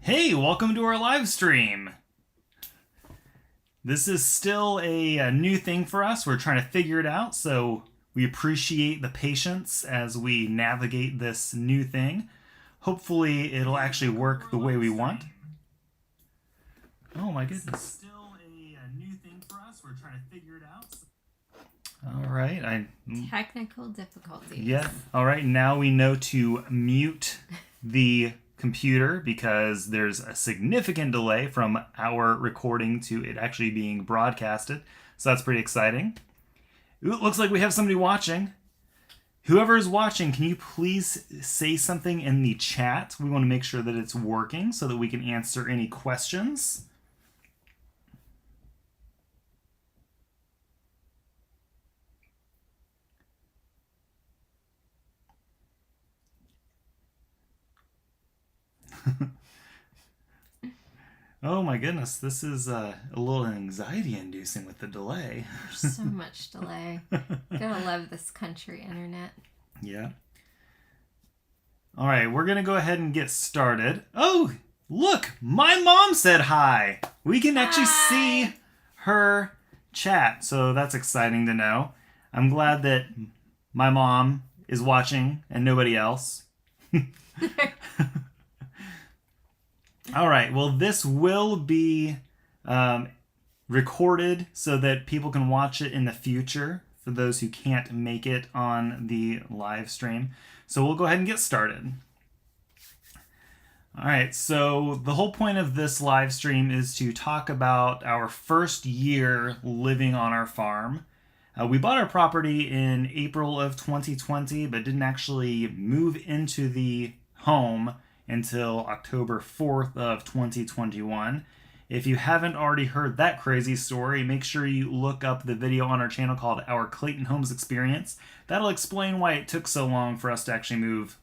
Hey, welcome to our live stream. This is still a new thing for us. We're trying to figure it out, so we appreciate the patience as we navigate this new thing. Hopefully, it'll actually work the way we want. Oh my goodness. Still a new thing for us. We're trying to figure it out. All right. Technical difficulties. Yeah. All right. Now we know to mute the computer because there's a significant delay from our recording to it actually being broadcasted. So that's pretty exciting. It looks like we have somebody watching. Whoever is watching, can you please say something in the chat? We want to make sure that it's working so that we can answer any questions. Oh my goodness, this is a little anxiety inducing with the delay. There's so much delay. Gotta love this country internet. Yeah. All right, we're gonna go ahead and get started. Oh, look, my mom said hi. We can actually see her chat, so that's exciting to know. I'm glad that my mom is watching and nobody else. All right, well, this will be recorded so that people can watch it in the future for those who can't make it on the live stream. So we'll go ahead and get started. All right, so the whole point of this live stream is to talk about our first year living on our farm. We bought our property in April of 2020, but didn't actually move into the home until October 4th of 2021. If you haven't already heard that crazy story, make sure you look up the video on our channel called Our Clayton Homes Experience. That'll explain why it took so long for us to actually move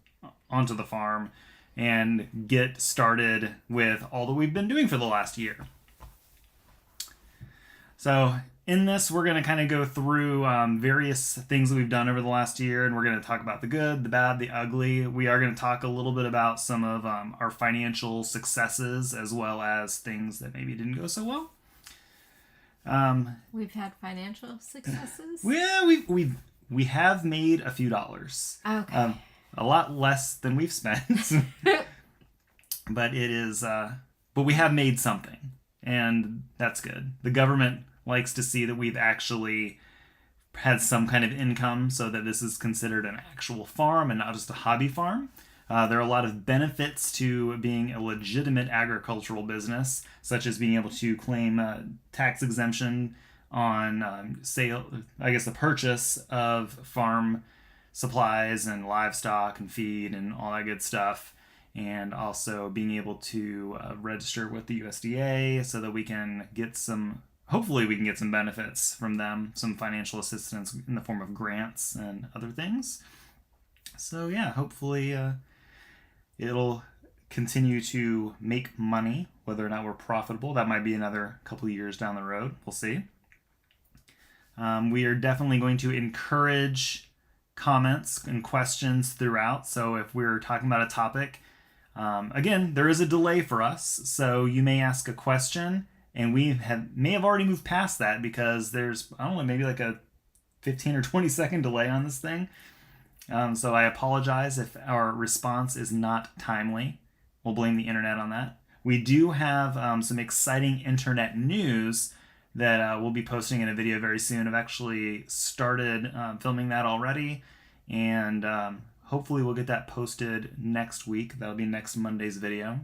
onto the farm and get started with all that we've been doing for the last year. So in this, we're going to kind of go through various things that we've done over the last year, and we're going to talk about the good, the bad, the ugly. We are going to talk a little bit about some of our financial successes, as well as things that maybe didn't go so well. We've had financial successes. Yeah, we have made a few dollars. Okay. A lot less than we've spent, but but we have made something, and that's good. The government likes to see that we've actually had some kind of income so that this is considered an actual farm and not just a hobby farm. There are a lot of benefits to being a legitimate agricultural business, such as being able to claim tax exemption on the purchase of farm supplies and livestock and feed and all that good stuff. And also being able to register with the USDA so that we can get hopefully we can get some benefits from them, some financial assistance in the form of grants and other things. So yeah, hopefully it'll continue to make money, whether or not we're profitable. That might be another couple of years down the road. We'll see. We are definitely going to encourage comments and questions throughout. So if we're talking about a topic, again, there is a delay for us. So you may ask a question, and may have already moved past that because there's, I don't know, maybe like a 15 or 20 second delay on this thing. So I apologize if our response is not timely. We'll blame the internet on that. We do have some exciting internet news that we'll be posting in a video very soon. I've actually started filming that already, and hopefully we'll get that posted next week. That'll be next Monday's video.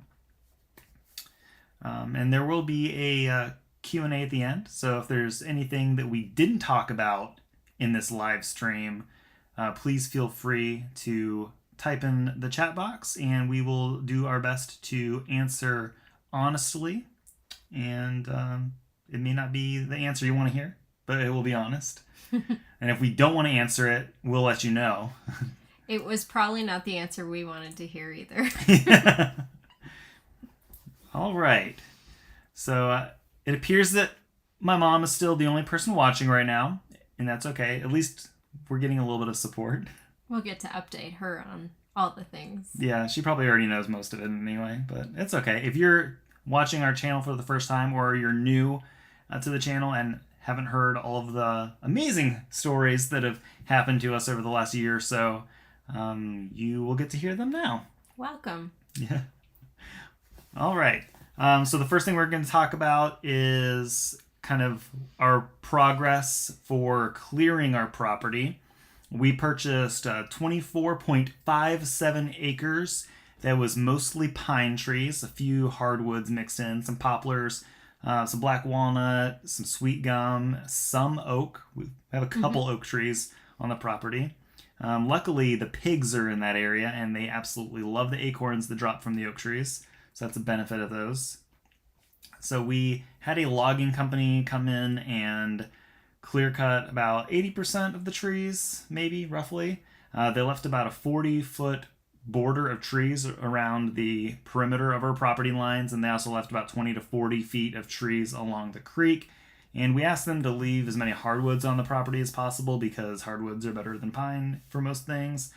And there will be a Q&A at the end. So if there's anything that we didn't talk about in this live stream, please feel free to type in the chat box, and we will do our best to answer honestly. And it may not be the answer you want to hear, but it will be honest. And if we don't want to answer it, we'll let you know. It was probably not the answer we wanted to hear either. Yeah. All right. So it appears that my mom is still the only person watching right now, and that's okay. At least we're getting a little bit of support. We'll get to update her on all the things. Yeah, she probably already knows most of it anyway, but it's okay. If you're watching our channel for the first time or you're new to the channel and haven't heard all of the amazing stories that have happened to us over the last year or so, you will get to hear them now. Welcome. Yeah. All right. So the first thing we're going to talk about is kind of our progress for clearing our property. We purchased 24.57 acres that was mostly pine trees, a few hardwoods mixed in, some poplars, some black walnut, some sweet gum, some oak. We have a couple oak trees on the property. Luckily, the pigs are in that area, and they absolutely love the acorns that drop from the oak trees. So that's a benefit of those. So we had a logging company come in and clear cut about 80% of the trees, maybe roughly. They left about a 40-foot border of trees around the perimeter of our property lines, and they also left about 20 to 40 feet of trees along the creek. And we asked them to leave as many hardwoods on the property as possible because hardwoods are better than pine for most things.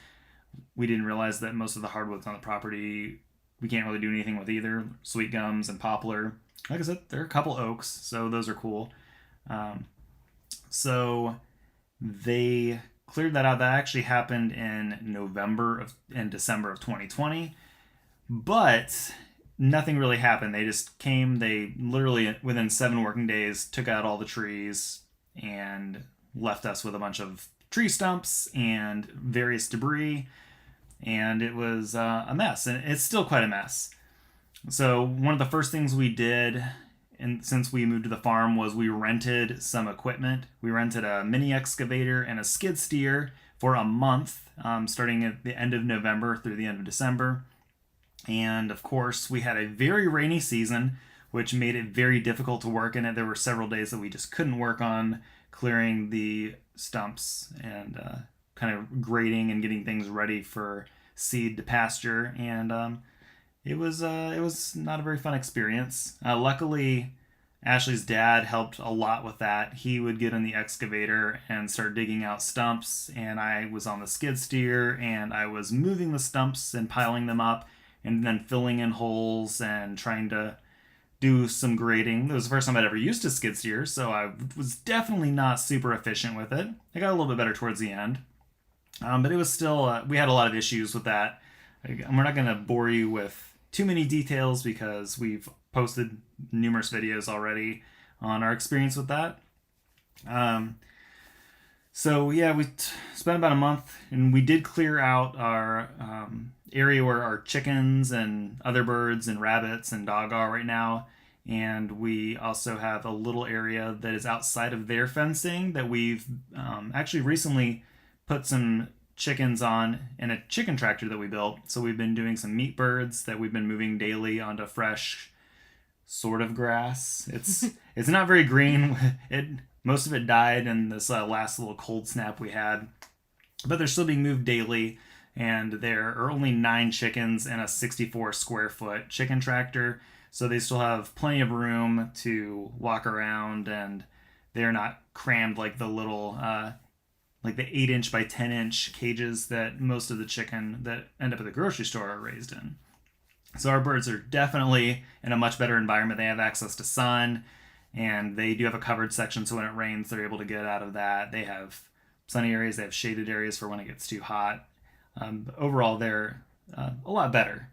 We didn't realize that most of the hardwoods on the property we can't really do anything with either. Sweet gums and poplar. Like I said, there are a couple oaks, so those are cool. So they cleared that out. That actually happened in November and December of 2020. But nothing really happened. They just came, they literally within 7 working days took out all the trees and left us with a bunch of tree stumps and various debris. And it was a mess, and it's still quite a mess. So one of the first things we did, and since we moved to the farm, was we rented some equipment. We rented a mini excavator and a skid steer for a month, starting at the end of November through the end of December. And of course, we had a very rainy season, which made it very difficult to work in it. There were several days that we just couldn't work on clearing the stumps and kind of grading and getting things ready for seed to pasture. And it was not a very fun experience. Luckily, Ashley's dad helped a lot with that. He would get in the excavator and start digging out stumps, and I was on the skid steer and I was moving the stumps and piling them up and then filling in holes and trying to do some grading. It was the first time I'd ever used a skid steer, so I was definitely not super efficient with it. I got a little bit better towards the end. But it was still, we had a lot of issues with that. We're not going to bore you with too many details because we've posted numerous videos already on our experience with that. So yeah, we spent about a month, and we did clear out our area where our chickens and other birds and rabbits and dog are right now. And we also have a little area that is outside of their fencing that we've actually recently put some chickens on in a chicken tractor that we built. So we've been doing some meat birds that we've been moving daily onto fresh sort of grass. It's not very green. Most of it died in this last little cold snap we had, but they're still being moved daily. And there are only 9 chickens in a 64 square foot chicken tractor, so they still have plenty of room to walk around, and they're not crammed like the little like the 8-inch by 10-inch cages that most of the chicken that end up at the grocery store are raised in. So our birds are definitely in a much better environment. They have access to sun, and they do have a covered section, so when it rains, they're able to get out of that. They have sunny areas, they have shaded areas for when it gets too hot. Overall, they're a lot better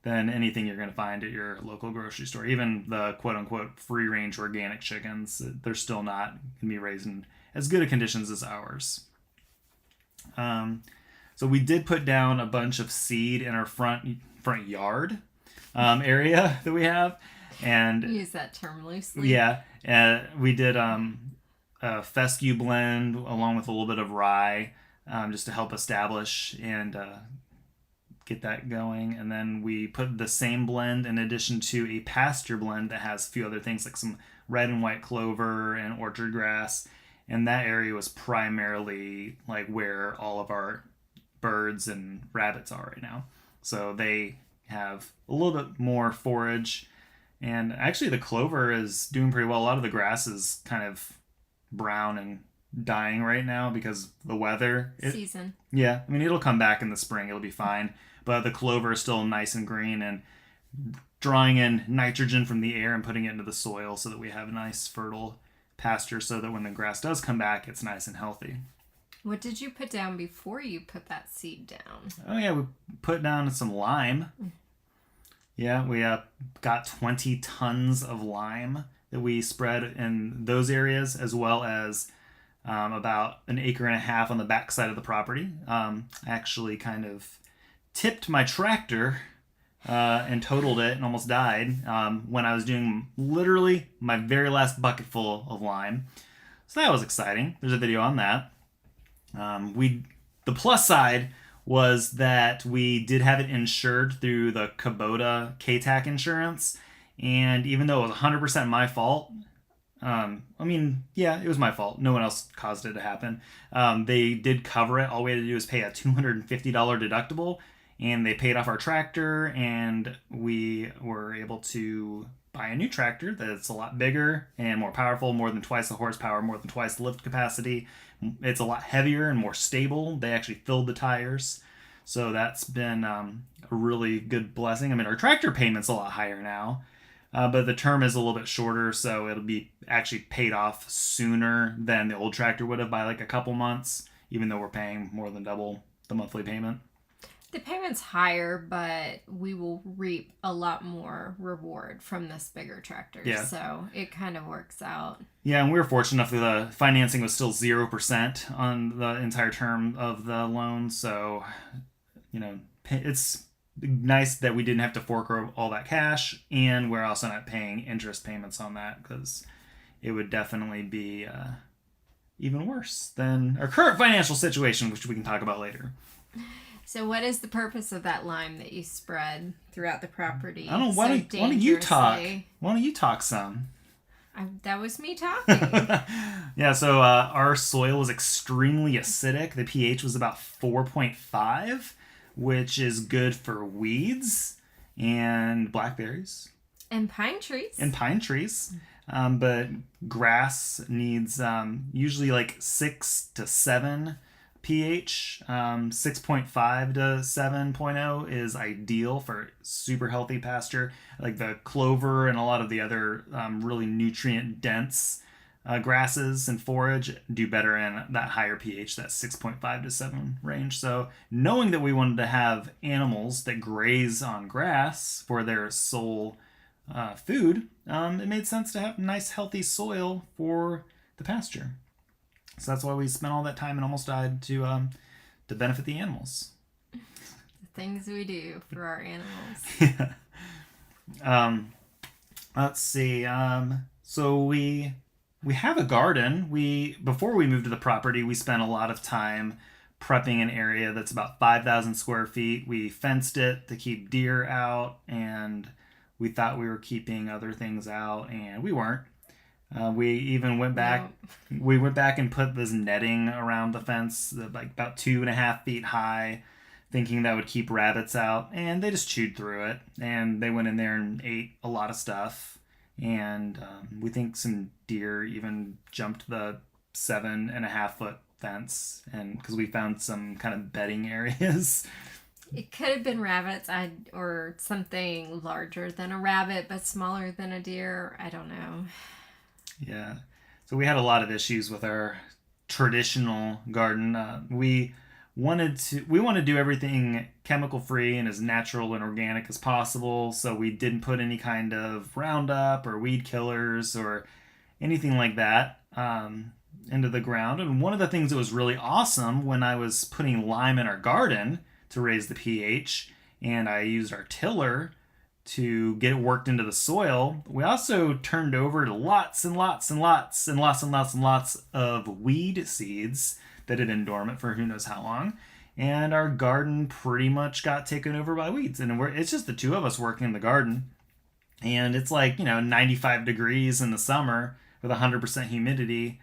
than anything you're going to find at your local grocery store. Even the quote-unquote free-range organic chickens, they're still not going to be raised in as good of conditions as ours. So we did put down a bunch of seed in our front yard area that we have, and use that term loosely. Yeah, we did a fescue blend along with a little bit of rye, just to help establish and get that going. And then we put the same blend in addition to a pasture blend that has a few other things like some red and white clover and orchard grass. And that area was primarily like where all of our birds and rabbits are right now. So they have a little bit more forage. And actually the clover is doing pretty well. A lot of the grass is kind of brown and dying right now because of the weather. Season. Yeah, I mean, it'll come back in the spring. It'll be fine. But the clover is still nice and green and drawing in nitrogen from the air and putting it into the soil so that we have a nice fertile pasture so that when the grass does come back, it's nice and healthy. What did you put down before you put that seed down? Oh, yeah, we put down some lime. Yeah, we got 20 tons of lime that we spread in those areas, as well as about an acre and a half on the back side of the property. I actually kind of tipped my tractor and totaled it and almost died when I was doing literally my very last bucket full of lime. So that was exciting. There's a video on that. The plus side was that we did have it insured through the Kubota KTAC insurance, and even though it was 100% my fault, it was my fault. No one else caused it to happen. They did cover it. All we had to do was pay a $250 deductible, and they paid off our tractor, and we were able to buy a new tractor that's a lot bigger and more powerful, more than twice the horsepower, more than twice the lift capacity. It's a lot heavier and more stable. They actually filled the tires. So that's been a really good blessing. I mean, our tractor payment's a lot higher now, but the term is a little bit shorter, so it'll be actually paid off sooner than the old tractor would have by like a couple months, even though we're paying more than double the monthly payment. The payment's higher, but we will reap a lot more reward from this bigger tractor. Yeah. So it kind of works out. Yeah, and we were fortunate enough that the financing was still 0% on the entire term of the loan. So, it's nice that we didn't have to fork all that cash, and we're also not paying interest payments on that because it would definitely be even worse than our current financial situation, which we can talk about later. So what is the purpose of that lime that you spread throughout the property? I don't know. Why don't you talk? Why don't you talk some? That was me talking. Yeah, so our soil was extremely acidic. The pH was about 4.5, which is good for weeds and blackberries. And pine trees. But grass needs usually like 6 to 7 pH. 6.5 to 7.0 is ideal for super healthy pasture. Like the clover and a lot of the other really nutrient dense grasses and forage do better in that higher pH, that 6.5 to 7 range. So knowing that we wanted to have animals that graze on grass for their sole food, it made sense to have nice healthy soil for the pasture. So that's why we spent all that time and almost died to benefit the animals. The things we do for our animals. Yeah. Let's see. So we have a garden. Before we moved to the property, we spent a lot of time prepping an area that's about 5,000 square feet. We fenced it to keep deer out, and we thought we were keeping other things out, and we weren't. We even went back. No. We went back and put this netting around the fence, like about 2.5 feet high, thinking that would keep rabbits out, and they just chewed through it. And they went in there and ate a lot of stuff. And we think some deer even jumped the 7.5 foot fence, and because we found some kind of bedding areas. It could have been rabbits, or something larger than a rabbit, but smaller than a deer. I don't know. Yeah. So we had a lot of issues with our traditional garden. We wanted to do everything chemical free and as natural and organic as possible. So we didn't put any kind of Roundup or weed killers or anything like that into the ground. And one of the things that was really awesome when I was putting lime in our garden to raise the pH, and I used our tiller to get it worked into the soil, we also turned over lots and lots and lots and lots and lots and lots of weed seeds that had been dormant for who knows how long. And our garden pretty much got taken over by weeds. And it's just the two of us working in the garden. And it's like, 95 degrees in the summer with 100% humidity.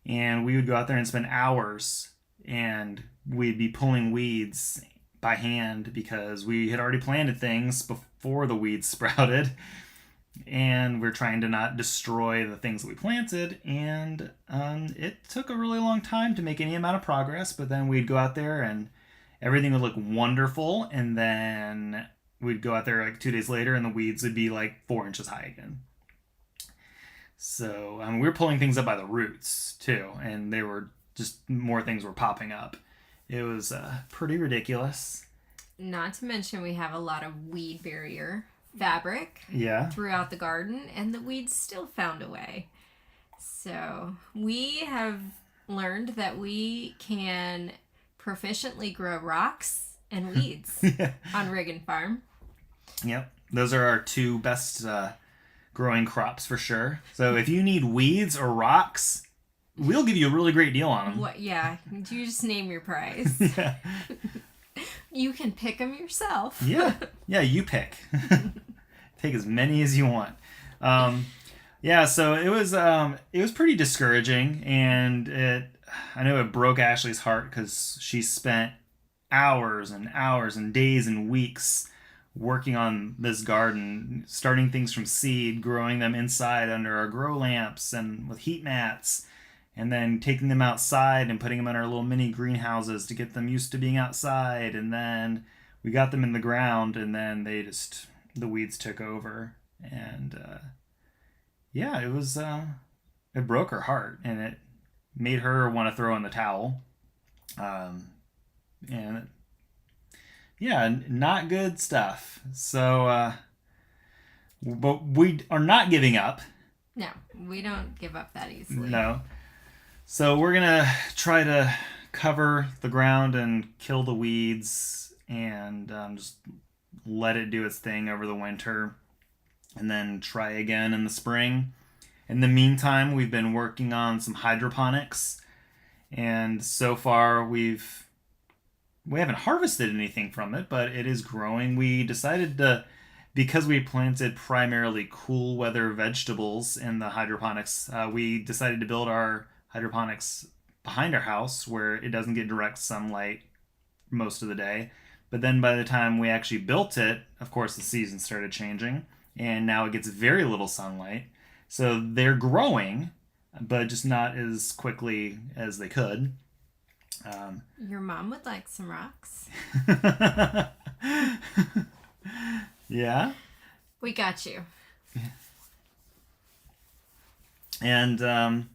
And we would go out there and spend hours, and we'd be pulling weeds by hand because we had already planted things before the weeds sprouted. and we're trying to not destroy the things that we planted. And it took a really long time to make any amount of progress, but then we'd go out there and everything would look wonderful, and then we'd go out there like 2 days later and the weeds would be like 4 inches high again. So we were pulling things up by the roots too, and they were just more things were popping up. It was pretty ridiculous. Not to mention, we have a lot of weed barrier fabric Yeah. throughout the garden, and the weeds still found a way. So we have learned that we can proficiently grow rocks and weeds Yeah. on Riggin Farm. Yep. Those are our two best growing crops for sure. So if you need weeds or rocks, we'll give you a really great deal on them. What? Yeah, you just name your price. Yeah. You can pick them yourself. Yeah. Yeah, you pick. Take as many as you want. Yeah, so it was pretty discouraging, and I know it broke Ashley's heart because she spent hours and hours and days and weeks working on this garden, starting things from seed, growing them inside under our grow lamps and with heat mats, and then taking them outside and putting them in our little mini greenhouses to get them used to being outside. And then we got them in the ground, and then the weeds took over. And yeah, it broke her heart, and it made her want to throw in the towel. And yeah, not good stuff. So, but we are not giving up. No, we don't give up that easily. No. So we're gonna try to cover the ground and kill the weeds, and just let it do its thing over the winter, and then try again in the spring. In the meantime, we've been working on some hydroponics, and so far we haven't harvested anything from it, but it is growing. We decided to, because we planted primarily cool weather vegetables in the hydroponics, we decided to build our hydroponics behind our house where it doesn't get direct sunlight most of the day. But then by the time we actually built it, of course, the season started changing, and now it gets very little sunlight. So they're growing, but just not as quickly as they could. Your mom would like some rocks. Yeah. We got you. And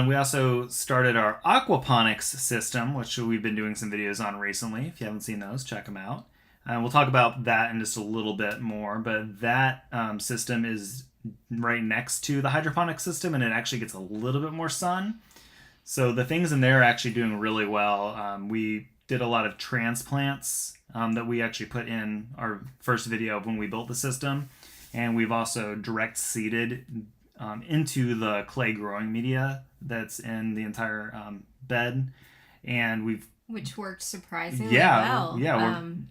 we also started our aquaponics system, which we've been doing some videos on recently. If you haven't seen those, check them out. We'll talk about that in just a little bit more, but that system is right next to the hydroponic system, and it actually gets a little bit more sun. So the things in there are actually doing really well. We did a lot of transplants that we actually put in our first video of when we built the system, and we've also direct seeded into the clay growing media that's in the entire bed, and which worked surprisingly yeah, well.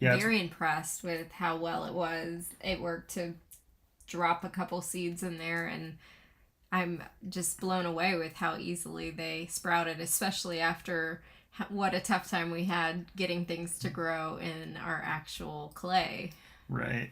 Yeah, very impressed with how well it was. It worked to drop a couple seeds in there, and I'm just blown away with how easily they sprouted, especially after what a tough time we had getting things to grow in our actual clay. Right.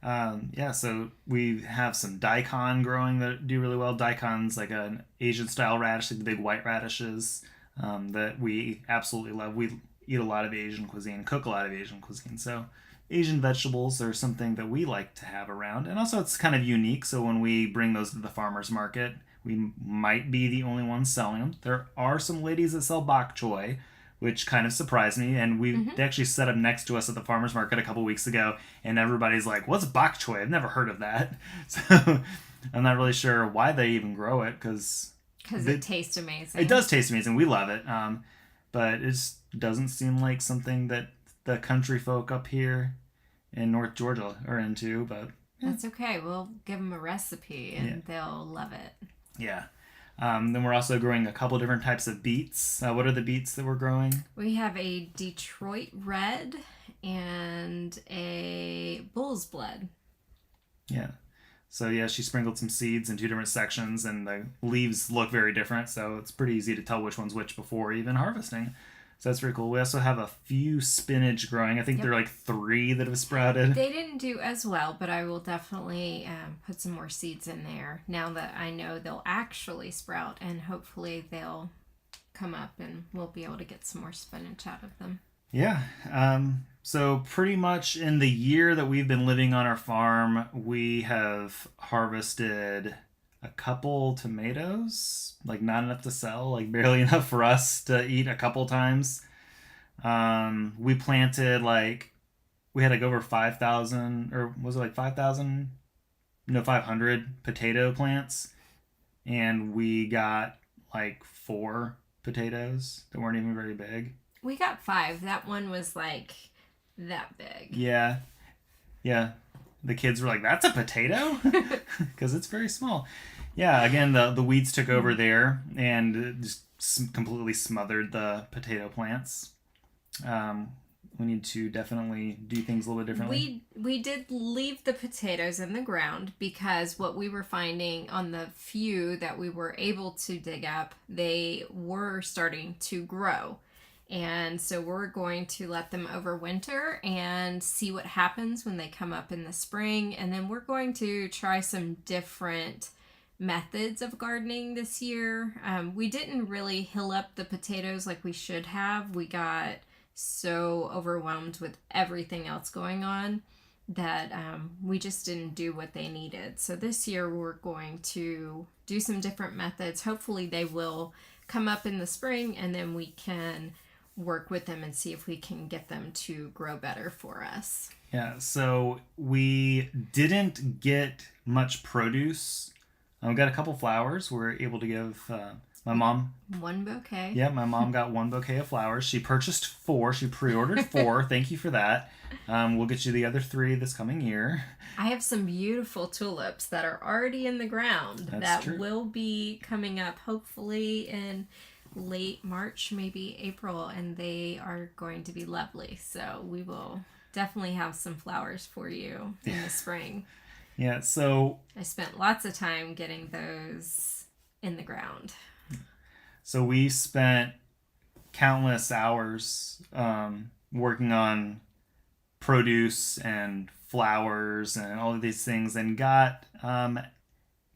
Yeah, so we have some daikon growing that do really well. Daikon's like an Asian style radish, like the big white radishes that we absolutely love. We eat a lot of Asian cuisine, cook a lot of Asian cuisine. So Asian vegetables are something that we like to have around. And also it's kind of unique. So when we bring those to the farmer's market, we might be the only ones selling them. There are some ladies that sell bok choy, which kind of surprised me. And they actually set up next to us at the farmer's market a couple weeks ago, and everybody's like, what's bok choy? I've never heard of that. So I'm not really sure why they even grow it, because it tastes amazing. It does taste amazing. We love it. But it just doesn't seem like something that the country folk up here in North Georgia are into. But that's okay. We'll give them a recipe, and they'll love it. Yeah. Then we're also growing a couple different types of beets. What are the beets that we're growing? We have a Detroit Red and a Bull's Blood. Yeah. So yeah, she sprinkled some seeds in 2 different sections, and the leaves look very different, so it's pretty easy to tell which one's which before even harvesting. So that's pretty cool. We also have a few spinach growing. I think Yep. there are like 3 that have sprouted. They didn't do as well, but I will definitely put some more seeds in there now that I know they'll actually sprout, and hopefully they'll come up and we'll be able to get some more spinach out of them. Yeah. So pretty much in the year that we've been living on our farm, we have harvested a couple tomatoes, like not enough to sell, like barely enough for us to eat a couple times. We planted like we had like over 5,000, or was it like 5,000? No, 500 potato plants, and we got like 4 potatoes that weren't even very big. We got 5. That one was like that big. Yeah, yeah. The kids were like, "That's a potato," because it's very small. Yeah. Again, the weeds took over there and just completely smothered the potato plants. Um, we need to definitely do things a little bit differently. We did leave the potatoes in the ground because what we were finding on the few that we were able to dig up, they were starting to grow. And so we're going to let them overwinter and see what happens when they come up in the spring. And then we're going to try some different methods of gardening this year. We didn't really hill up the potatoes like we should have. We got so overwhelmed with everything else going on that we just didn't do what they needed. So this year we're going to do some different methods. Hopefully they will come up in the spring and then we can work with them and see if we can get them to grow better for us. Yeah, so we didn't get much produce. We got a couple flowers. We were able to give my mom. One bouquet. Yeah, my mom got 1 bouquet of flowers. She purchased 4. She pre-ordered 4. Thank you for that. We'll get you the other 3 this coming year. I have some beautiful tulips that are already in the ground that true. will be coming up hopefully in late March, maybe April, and they are going to be lovely. So we will definitely have some flowers for you in the spring. Yeah, so I spent lots of time getting those in the ground. so we spent countless hours working on produce and flowers and all of these things, and got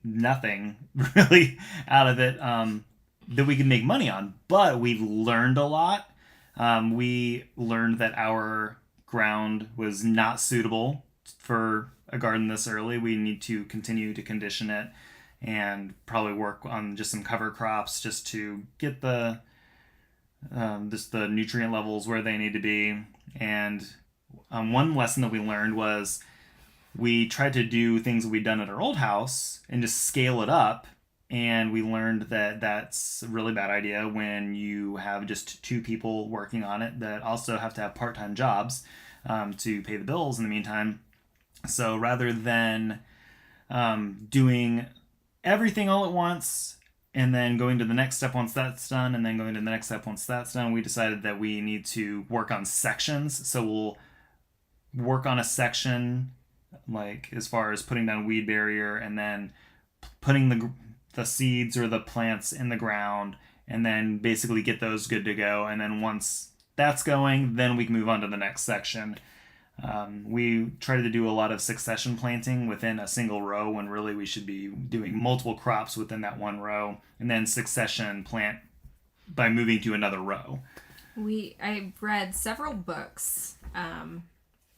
nothing really out of it that we could make money on. But we learned a lot. We learned that our ground was not suitable for a garden this early. We need to continue to condition it and probably work on just some cover crops just to get the just the nutrient levels where they need to be. And one lesson that we learned was we tried to do things that we'd done at our old house and just scale it up. And we learned that that's a really bad idea when you have just 2 people working on it that also have to have part-time jobs to pay the bills in the meantime. So rather than doing everything all at once and then going to the next step once that's done and then going to the next step once that's done, we decided that we need to work on sections. So we'll work on a section, like as far as putting down weed barrier and then putting the seeds or the plants in the ground, and then basically get those good to go. And then once that's going, then we can move on to the next section. We try to do a lot of succession planting within a single row when really we should be doing multiple crops within that one row, and then succession plant by moving to another row. I read several books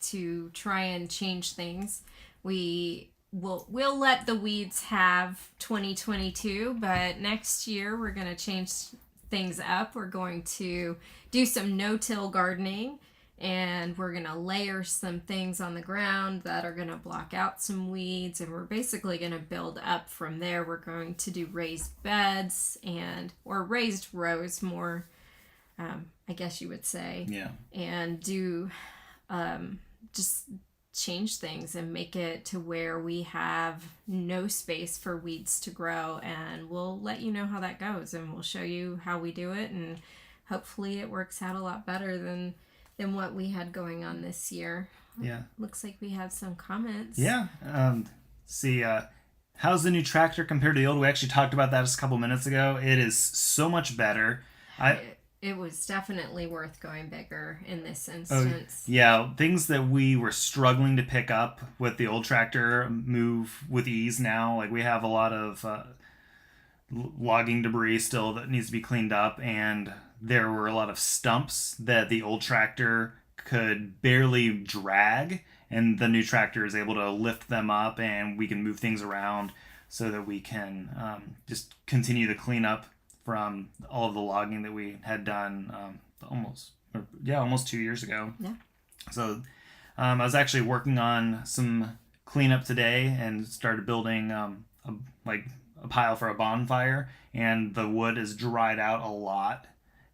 to try and change things. We'll let the weeds have 2022, but next year we're going to change things up. We're going to do some no-till gardening, and we're going to layer some things on the ground that are going to block out some weeds, and we're basically going to build up from there. We're going to do raised beds or raised rows more, I guess you would say. Yeah. And do just change things and make it to where we have no space for weeds to grow, and we'll let you know how that goes, and we'll show you how we do it, and hopefully it works out a lot better than what we had going on this year. Yeah. Looks like we have some comments. Yeah. How's the new tractor compared to the old? We actually talked about that just a couple minutes ago. It is so much better. it was definitely worth going bigger in this Oh, instance. yeah. Things that we were struggling to pick up with the old tractor move with ease now. Like we have a lot of logging debris still that needs to be cleaned up, and there were a lot of stumps that the old tractor could barely drag, and the new tractor is able to lift them up, and we can move things around so that we can just continue the cleanup from all of the logging that we had done almost 2 years ago. Yeah. So I was actually working on some cleanup today and started building like a pile for a bonfire, and the wood is dried out a lot.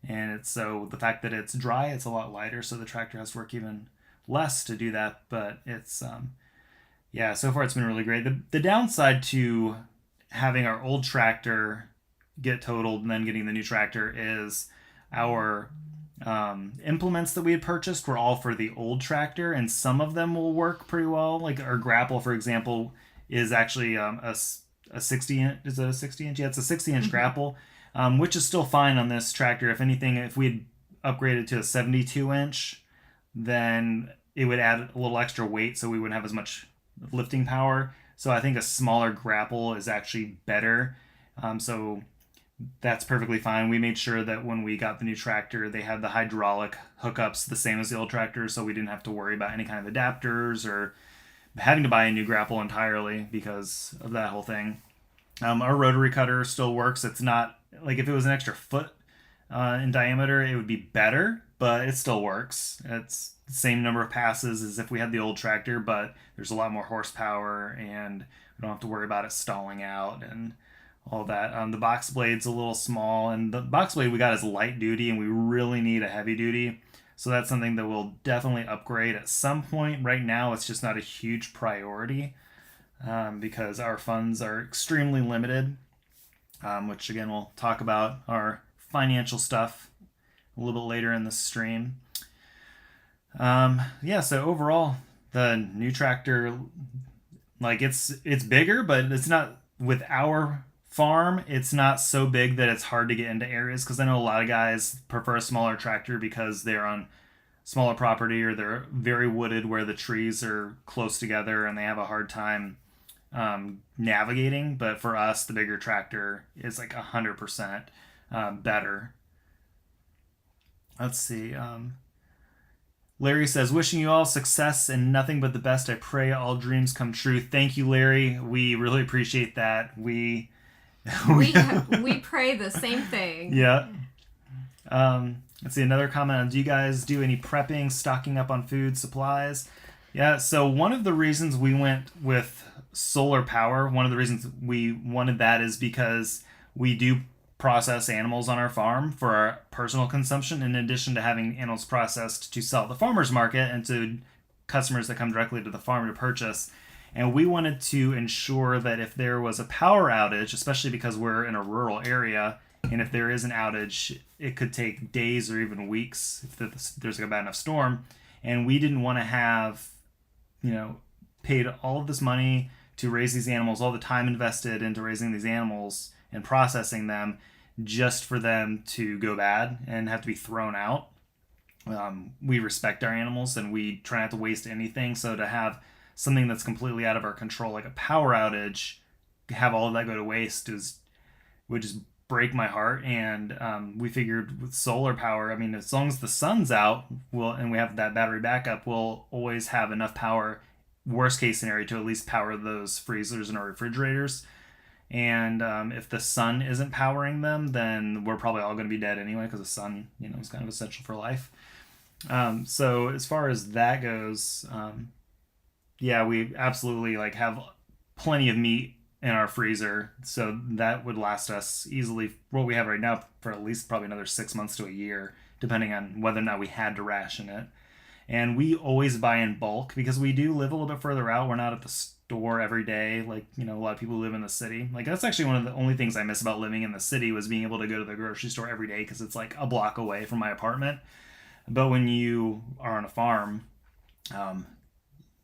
And it's so the fact that it's dry, it's a lot lighter, so the tractor has to work even less to do that. But it's yeah, so far it's been really great. The downside to having our old tractor get totaled and then getting the new tractor is our implements that we had purchased were all for the old tractor, and some of them will work pretty well. Like our grapple, for example, is actually a 60 inch. Is it a 60 inch? Yeah, it's a 60-inch grapple, which is still fine on this tractor. If anything, if we had upgraded to a 72-inch, then it would add a little extra weight, so we wouldn't have as much lifting power. So I think a smaller grapple is actually better. So that's perfectly fine. We made sure that when we got the new tractor, they had the hydraulic hookups the same as the old tractor, so we didn't have to worry about any kind of adapters or having to buy a new grapple entirely because of that whole thing. Our rotary cutter still works. It's not like if it was an extra foot in diameter, it would be better, but it still works. It's the same number of passes as if we had the old tractor, but there's a lot more horsepower, and we don't have to worry about it stalling out and all that. The box blade's a little small, and the box blade we got is light duty, and we really need a heavy duty. So that's something that we'll definitely upgrade at some point. Right now, it's just not a huge priority because our funds are extremely limited, which again, we'll talk about our financial stuff a little bit later in the stream. Yeah, so overall, the new tractor, like it's bigger, but it's not with our farm. It's not so big that it's hard to get into areas because I know a lot of guys prefer a smaller tractor because they're on smaller property or they're very wooded where the trees are close together and they have a hard time navigating. But for us, the bigger tractor is like 100% better. Let's see. Larry says, wishing you all success and nothing but the best. I pray all dreams come true. Thank you, Larry. We really appreciate that. We we pray the same thing. Yeah. Let's see, another comment on, do you guys do any prepping, stocking up on food supplies? Yeah, so one of the reasons we went with solar power, one of the reasons we wanted that is because we do process animals on our farm for our personal consumption, in addition to having animals processed to sell at the farmer's market and to customers that come directly to the farm to purchase. And we wanted to ensure that if there was a power outage, especially because we're in a rural area, and if there is an outage, it could take days or even weeks if there's a bad enough storm. And we didn't want to have, paid all of this money to raise these animals, all the time invested into raising these animals and processing them, just for them to go bad and have to be thrown out. We respect our animals and we try not to waste anything. So to have something that's completely out of our control, like a power outage, have all of that go to waste would just break my heart. And we figured with solar power, I mean, as long as the sun's out, and we have that battery backup, we'll always have enough power, worst case scenario, to at least power those freezers and our refrigerators. And if the sun isn't powering them, then we're probably all going to be dead anyway, because the sun, is kind of essential for life. So as far as that goes, yeah, we absolutely have plenty of meat in our freezer, so that would last us easily, what we have right now, for at least probably another 6 months to a year, depending on whether or not we had to ration it. And we always buy in bulk because we do live a little bit further out. We're not at the store every day, like a lot of people who live in the city. Like, that's actually one of the only things I miss about living in the city, was being able to go to the grocery store every day, because it's like a block away from my apartment. But when you are on a farm,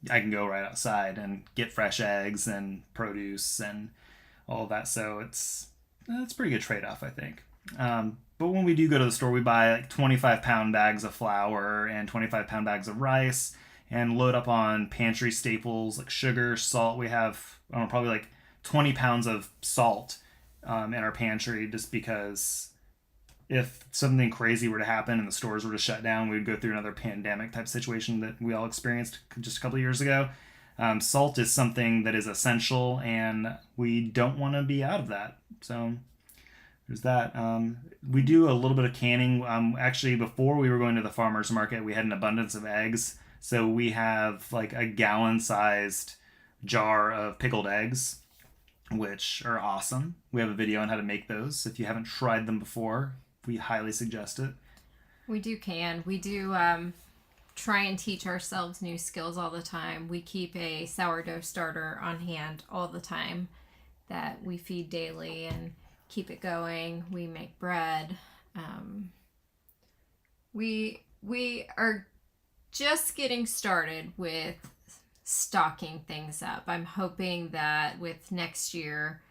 I can go right outside and get fresh eggs and produce and all of that. So it's a pretty good trade-off, I think. But when we do go to the store, we buy like 25-pound bags of flour and 25-pound bags of rice and load up on pantry staples like sugar, salt. We have, I don't know, probably like 20 pounds of salt in our pantry just because if something crazy were to happen and the stores were to shut down, we would go through another pandemic type situation that we all experienced just a couple of years ago. Salt is something that is essential, and we don't want to be out of that. So there's that. We do a little bit of canning. Actually, before we were going to the farmers market, we had an abundance of eggs. So we have like a gallon sized jar of pickled eggs, which are awesome. We have a video on how to make those. If you haven't tried them before, we highly suggest it. We do can. We do try and teach ourselves new skills all the time. We keep a sourdough starter on hand all the time that we feed daily and keep it going. We make bread. We are just getting started with stocking things up. I'm hoping that with next year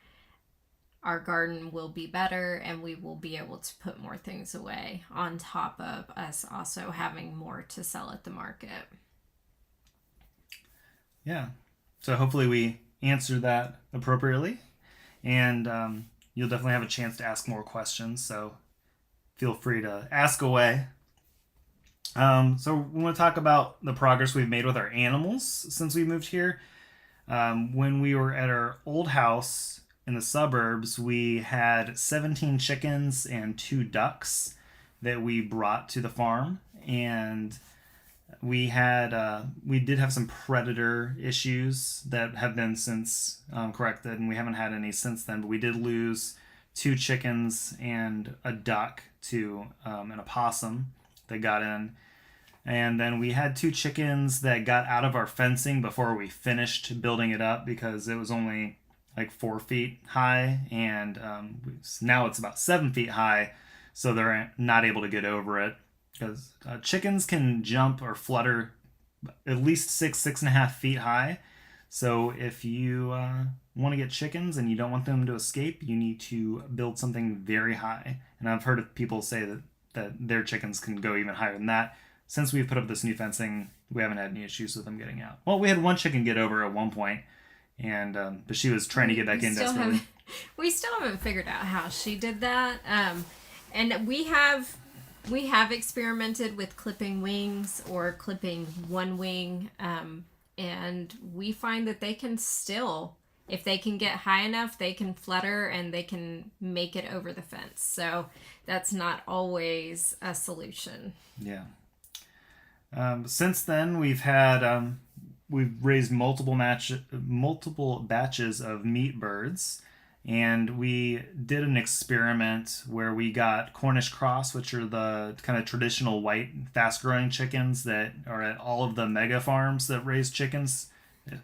our garden will be better and we will be able to put more things away on top of us also having more to sell at the market. Yeah. So hopefully we answer that appropriately. And you'll definitely have a chance to ask more questions. So feel free to ask away. So we want to talk about the progress we've made with our animals since we moved here. When we were at our old house in the suburbs, we had 17 chickens and 2 ducks that we brought to the farm, and we did have some predator issues that have been since corrected, and we haven't had any since then. But we did lose 2 chickens and a duck to an opossum that got in. And then we had 2 chickens that got out of our fencing before we finished building it up because it was only like 4 feet high, and now it's about 7 feet high, so they're not able to get over it. Because chickens can jump or flutter at least 6.5 feet high. So if you want to get chickens and you don't want them to escape, you need to build something very high. And I've heard of people say that their chickens can go even higher than that. Since we've put up this new fencing, we haven't had any issues with them getting out. Well, we had one chicken get over at one point, and but she was trying to get back in desperately. We still haven't figured out how she did that. And we have experimented with clipping wings or clipping one wing, and we find that they can still, if they can get high enough, they can flutter and they can make it over the fence. So that's not always a solution. Yeah. Since then, we've raised multiple batches of meat birds, and we did an experiment where we got Cornish cross, which are the kind of traditional white, fast-growing chickens that are at all of the mega farms that raise chickens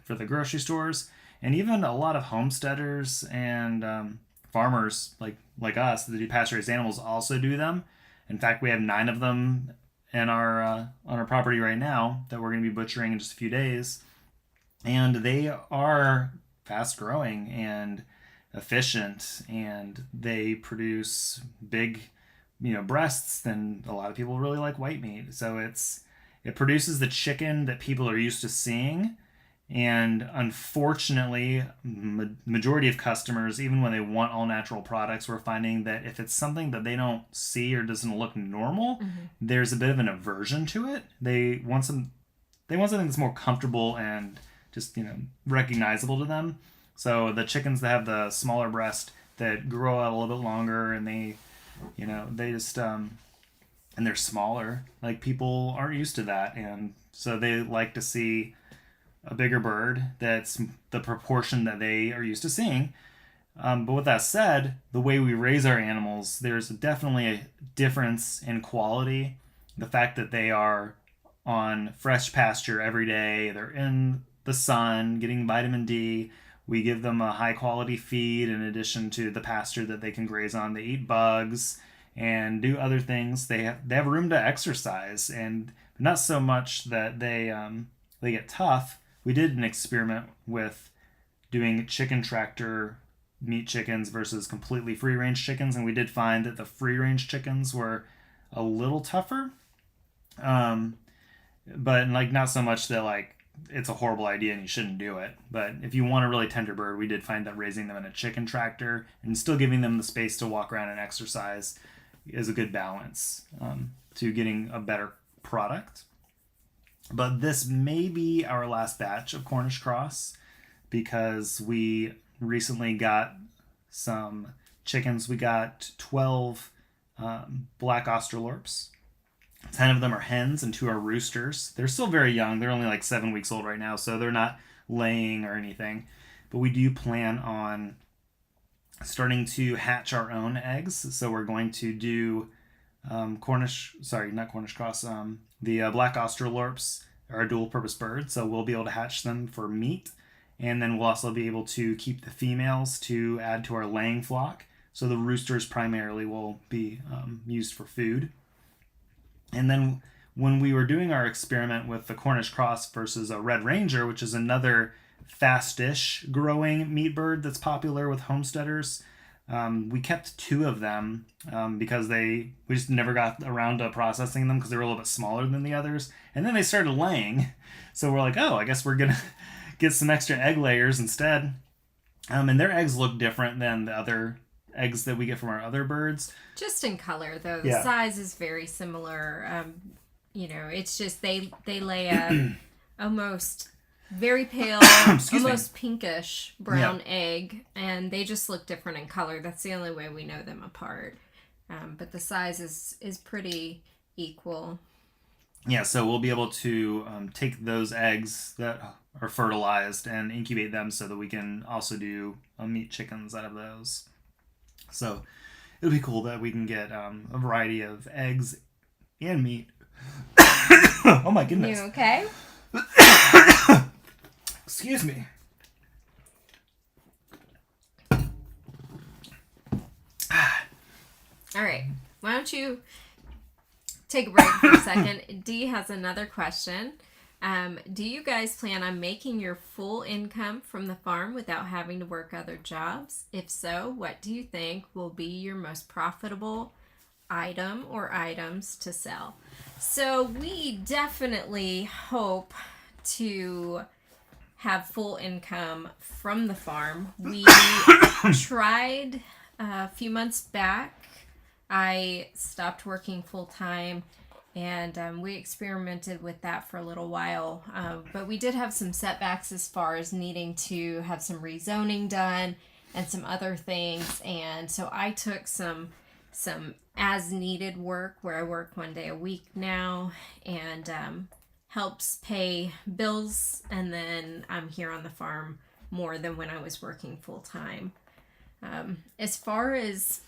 for the grocery stores, and even a lot of homesteaders and farmers like us that do pasture-raised animals also do them. In fact, we have 9 of them in our on our property right now that we're going to be butchering in just a few days, and they are fast growing and efficient, and they produce big, breasts. And a lot of people really like white meat, so it produces the chicken that people are used to seeing. And unfortunately, majority of customers, even when they want all natural products, we're finding that if it's something that they don't see or doesn't look normal, there's a bit of an aversion to it. They want something that's more comfortable and just recognizable to them. So the chickens that have the smaller breast that grow out a little bit longer, and they just and they're smaller. Like, people aren't used to that, and so they like to see a bigger bird that's the proportion that they are used to seeing. But with that said, the way we raise our animals, there's definitely a difference in quality. The fact that they are on fresh pasture every day, they're in the sun, getting vitamin D. We give them a high quality feed in addition to the pasture that they can graze on. They eat bugs and do other things. They have room to exercise, and not so much that they get tough. We did an experiment with doing chicken tractor meat chickens versus completely free range chickens, and we did find that the free range chickens were a little tougher. Um, but like not so much that like it's a horrible idea and you shouldn't do it. But if you want a really tender bird, we did find that raising them in a chicken tractor and still giving them the space to walk around and exercise is a good balance to getting a better product. But this may be our last batch of Cornish cross because we recently got some chickens. We got 12 black Australorps. 10 of them are hens and 2 are roosters. They're still very young. They're only like 7 weeks old right now, so they're not laying or anything. But we do plan on starting to hatch our own eggs. So we're going to do not Cornish cross. The black Australorps are a dual-purpose bird, so we'll be able to hatch them for meat. And then we'll also be able to keep the females to add to our laying flock. So the roosters primarily will be used for food. And then when we were doing our experiment with the Cornish cross versus a Red Ranger, which is another fast-ish growing meat bird that's popular with homesteaders, we kept 2 of them because we just never got around to processing them because they were a little bit smaller than the others. And then they started laying. So we're like, oh, I guess we're going to get some extra egg layers instead. And their eggs look different than the other eggs that we get from our other birds. Just in color, though. The size is very similar. It's just they lay a almost very pale, almost pinkish brown egg, and they just look different in color. That's the only way we know them apart. But the size is pretty equal. Yeah, so we'll be able to take those eggs that are fertilized and incubate them so that we can also do meat chickens out of those. So it'll be cool that we can get a variety of eggs and meat. Oh my goodness. You okay? Excuse me. All right. Why don't you take a break for a second? Dee has another question. Do you guys plan on making your full income from the farm without having to work other jobs? If so, what do you think will be your most profitable item or items to sell? So we definitely hope to have full income from the farm. We tried a few months back. I stopped working full time. And we experimented with that for a little while. But we did have some setbacks as far as needing to have some rezoning done and some other things. And so I took some as needed work where I work 1 day a week now and helps pay bills. And then I'm here on the farm more than when I was working full time. As far as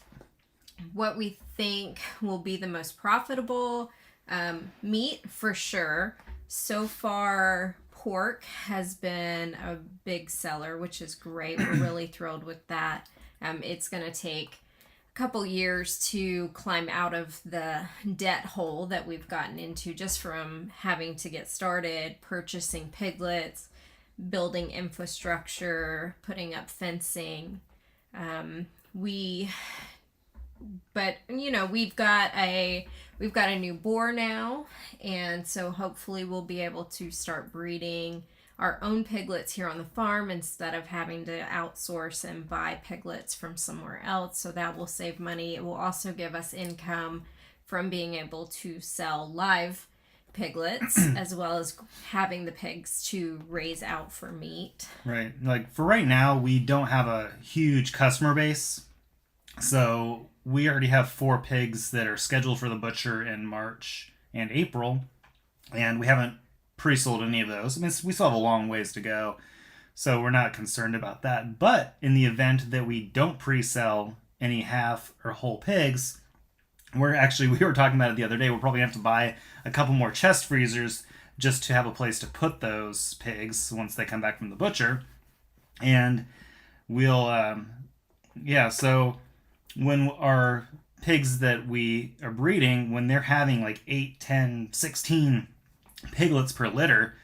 what we think will be the most profitable, meat for sure. So far, pork has been a big seller, which is great. We're really thrilled with that. It's going to take a couple years to climb out of the debt hole that we've gotten into just from having to get started, purchasing piglets, building infrastructure, putting up fencing. But we've got a new boar now, and so hopefully we'll be able to start breeding our own piglets here on the farm instead of having to outsource and buy piglets from somewhere else. So that will save money. It will also give us income from being able to sell live piglets as well as having the pigs to raise out for meat. Right. Like for right now, we don't have a huge customer base. So we already have 4 pigs that are scheduled for the butcher in March and April, and we haven't pre-sold any of those. I mean, we still have a long ways to go, so we're not concerned about that. But in the event that we don't pre-sell any half or whole pigs, we were talking about it the other day, we'll probably have to buy a couple more chest freezers just to have a place to put those pigs once they come back from the butcher. And we'll, so when our pigs that we are breeding, when they're having like 8, 10, 16 piglets per litter,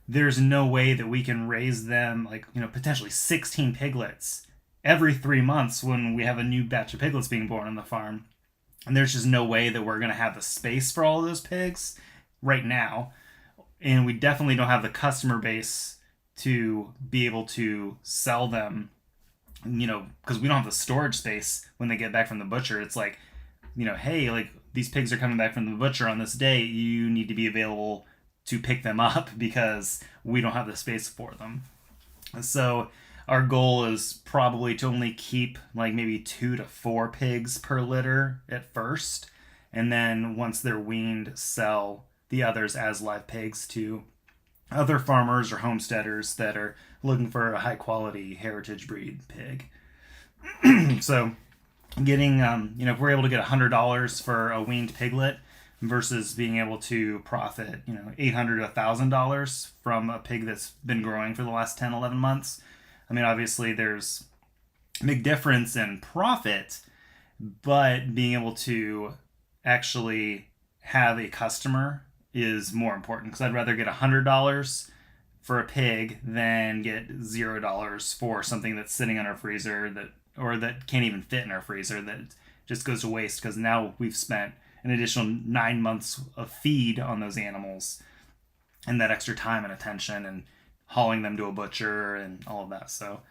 there's no way that we can raise them potentially 16 piglets every 3 months when we have a new batch of piglets being born on the farm. And there's just no way that we're going to have the space for all of those pigs right now. And we definitely don't have the customer base to be able to sell them, because we don't have the storage space when they get back from the butcher. It's like, hey, like these pigs are coming back from the butcher on this day. You need to be available to pick them up because we don't have the space for them. So our goal is probably to only keep like maybe 2 to 4 pigs per litter at first. And then once they're weaned, sell the others as live pigs to other farmers or homesteaders that are looking for a high quality heritage breed pig. So getting, if we're able to get $100 for a weaned piglet versus being able to profit, $800 to $1,000 from a pig that's been growing for the last 10, 11 months. I mean, obviously there's a big difference in profit, but being able to actually have a customer is more important, because I'd rather get $100 for a pig than get $0 for something that's sitting in our freezer that can't even fit in our freezer, that just goes to waste because now we've spent an additional 9 months of feed on those animals and that extra time and attention and hauling them to a butcher and all of that. So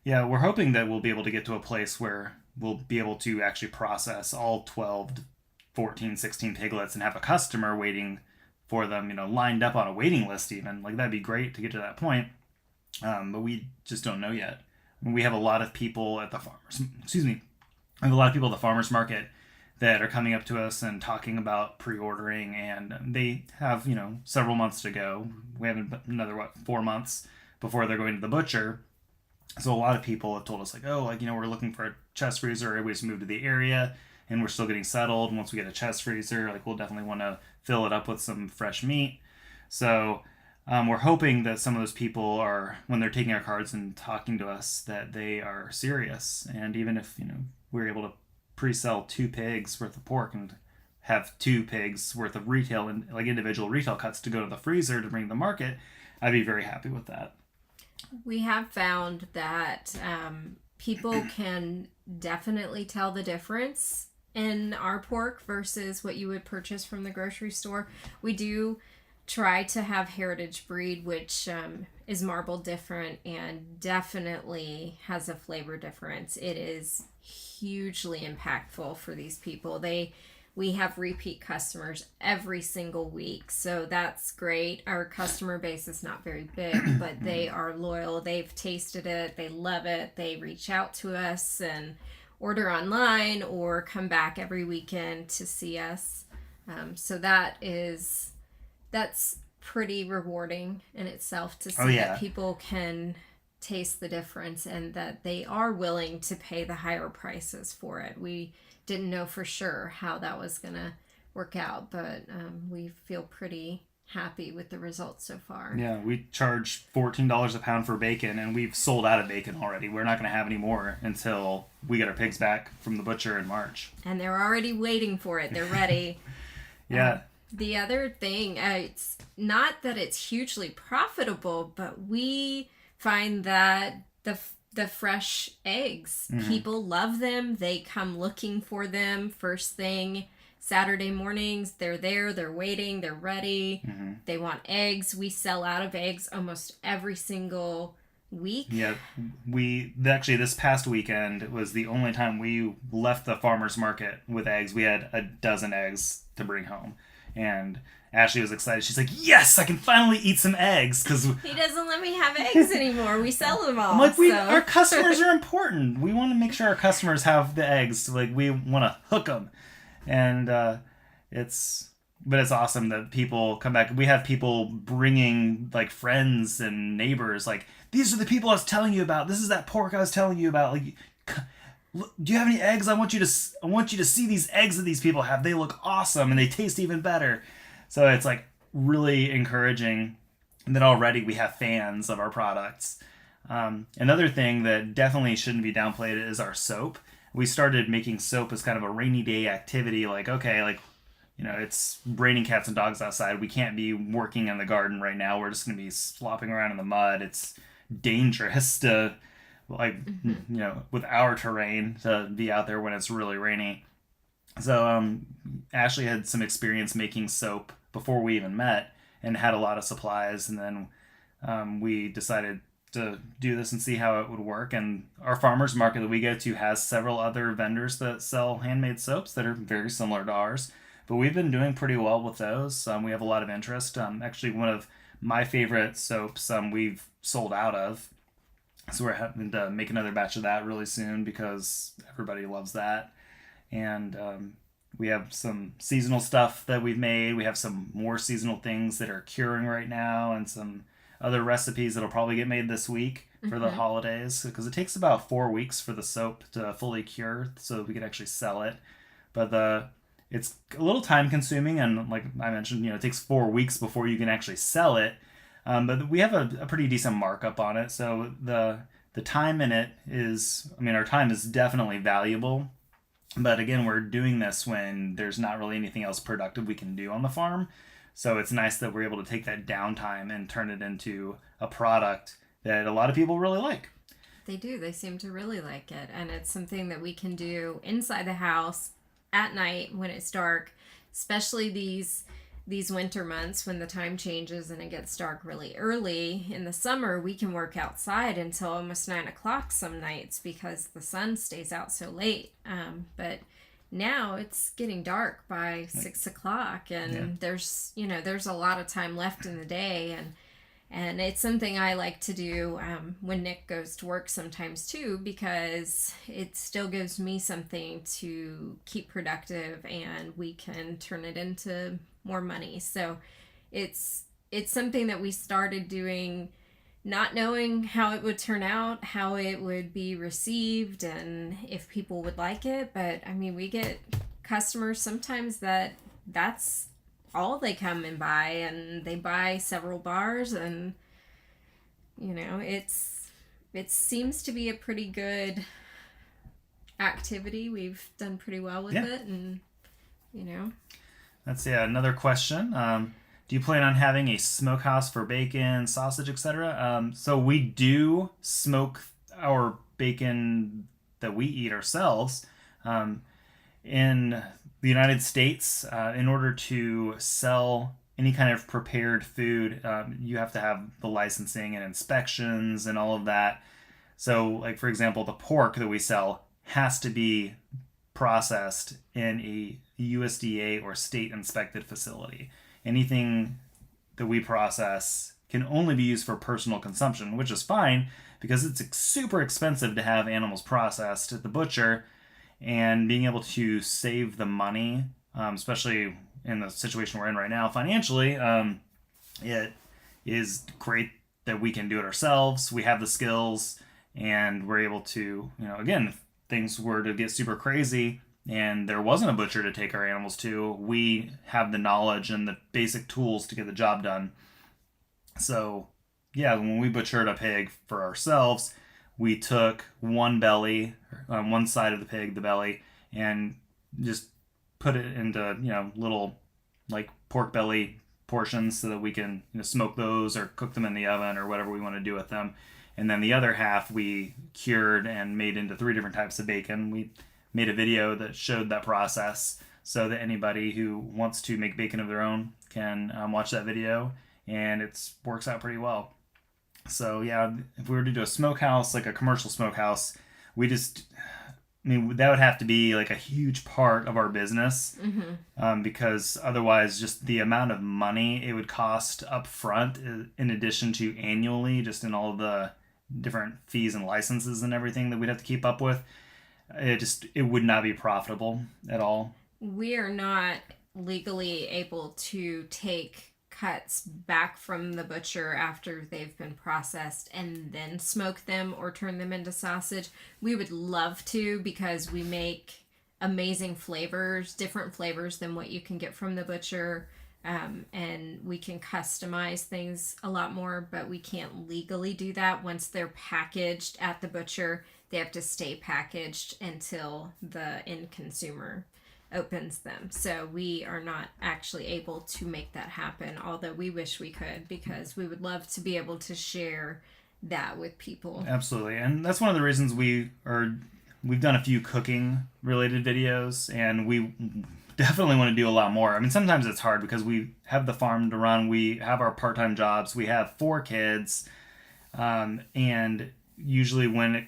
yeah, we're hoping that we'll be able to get to a place where we'll be able to actually process all 12 to 14, 16 piglets and have a customer waiting for them, lined up on a waiting list even. Like, that'd be great to get to that point. But we just don't know yet. We have a lot of people at the farmers market that are coming up to us and talking about pre-ordering, and they have, several months to go. We have another, 4 months before they're going to the butcher. So a lot of people have told us we're looking for a chest freezer. Everybody's moved to the area and we're still getting settled. Once we get a chest freezer, we'll definitely want to fill it up with some fresh meat. So we're hoping that some of those people are, when they're taking our cards and talking to us, that they are serious. And even if, we're able to pre-sell 2 pigs worth of pork and have 2 pigs worth of retail and individual retail cuts to go to the freezer to bring to the market, I'd be very happy with that. We have found that people can definitely tell the difference in our pork versus what you would purchase from the grocery store. We do try to have heritage breed, which is marbled different and definitely has a flavor difference. It is hugely impactful for these people. We have repeat customers every single week, so that's great. Our customer base is not very big, but they are loyal. They've tasted it, they love it, they reach out to us and order online or come back every weekend to see us. So that's pretty rewarding in itself to see that people can taste the difference and that they are willing to pay the higher prices for it. We didn't know for sure how that was going to work out, but we feel pretty happy with the results so far. Yeah, we charge $14 a pound for bacon, and we've sold out of bacon already. We're not going to have any more until we get our pigs back from the butcher in March. And they're already waiting for it. They're ready. Yeah. The other thing, it's not that it's hugely profitable, but we find that the fresh eggs, people love them. They come looking for them first thing Saturday mornings. They're there, they're waiting, they're ready. They want eggs. We sell out of eggs almost every single week. Yeah, actually this past weekend was the only time we left the farmer's market with eggs. We had a dozen eggs to bring home, and Ashley was excited. She's like, yes, I can finally eat some eggs, because he doesn't let me have eggs anymore. We sell them all. I'm like, our customers are important. We want to make sure our customers have the eggs. We want to hook them. And it's awesome that people come back. We have people bringing friends and neighbors. These are the people I was telling you about. This is that pork I was telling you about. Do you have any eggs? I want you to see these eggs that these people have. They look awesome and they taste even better. So it's really encouraging that already we have fans of our products. Another thing that definitely shouldn't be downplayed is our soap. We started making soap as kind of a rainy day activity. It's raining cats and dogs outside. We can't be working in the garden right now. We're just going to be slopping around in the mud. It's dangerous to like, Mm-hmm. with our terrain to be out there when it's really rainy. So Ashley had some experience making soap before we even met and had a lot of supplies, and then we decided to do this and see how it would work. And our farmers market that we go to has several other vendors that sell handmade soaps that are very similar to ours. But we've been doing pretty well with those. We have a lot of interest. Actually, one of my favorite soaps we've sold out of. So we're having to make another batch of that really soon because everybody loves that. And we have some seasonal stuff that we've made. We have some more seasonal things that are curing right now, and some other recipes that'll probably get made this week for the Mm-hmm. holidays because it takes about 4 weeks for the soap to fully cure so that we can actually sell it. But it's a little time consuming, and like I mentioned, it takes 4 weeks before you can actually sell it. But we have a pretty decent markup on it, so the time in it is, I mean, our time is definitely valuable. But again, we're doing this when there's not really anything else productive we can do on the farm. So it's nice that we're able to take that downtime and turn it into a product that a lot of people really like. They do. They seem to really like it. And it's something that we can do inside the house at night when it's dark, especially these winter months when the time changes and it gets dark really early. In the summer, we can work outside until almost 9 o'clock some nights because the sun stays out so late. But now it's getting dark by 6 o'clock, Yeah. and there's a lot of time left in the day, and it's something I like to do when Nick goes to work sometimes too, because it still gives me something to keep productive and we can turn it into more money. So it's something that we started doing not knowing how it would turn out, how it would be received, and if people would like it. But I mean, we get customers sometimes that's all they come and buy, and they buy several bars, and it seems to be a pretty good activity. We've done pretty well with Yeah. it, and you know That's another question. Do you plan on having a smokehouse for bacon, sausage, etc.? So we do smoke our bacon that we eat ourselves. Um, in the United States, in order to sell any kind of prepared food, you have to have the licensing and inspections and all of that. So, like for example, the pork that we sell has to be processed in a USDA or state inspected facility. Anything that we process can only be used for personal consumption, which is fine because it's super expensive to have animals processed at the butcher, and being able to save the money, especially in the situation we're in right now financially, it is great that we can do it ourselves. We have the skills, and we're able to, again, if things were to get super crazy and there wasn't a butcher to take our animals to, we have the knowledge and the basic tools to get the job done. So, yeah, when we butchered a pig for ourselves, we took one belly, on one side of the pig, the belly, and just put it into, little like pork belly portions so that we can smoke those or cook them in the oven or whatever we want to do with them. And then the other half we cured and made into 3 different types of bacon. We made a video that showed that process so that anybody who wants to make bacon of their own can watch that video, and it works out pretty well. So yeah, if we were to do a smokehouse, like a commercial smokehouse, we just, I mean, that would have to be like a huge part of our business, mm-hmm. because otherwise, just the amount of money it would cost up front, in addition to annually, just in all of the different fees and licenses and everything that we'd have to keep up with, it would not be profitable at all. We are not legally able to take cuts back from the butcher after they've been processed and then smoke them or turn them into sausage. We would love to, because we make amazing flavors, different flavors than what you can get from the butcher. And we can customize things a lot more, but we can't legally do that. Once they're packaged at the butcher, they have to stay packaged until the end consumer opens them. So we are not actually able to make that happen, although we wish we could, because we would love to be able to share that with people. Absolutely. And that's one of the reasons we've done a few cooking related videos, and we definitely want to do a lot more. I mean, sometimes it's hard because we have the farm to run, we have our part-time jobs, we have 4 kids, and usually when it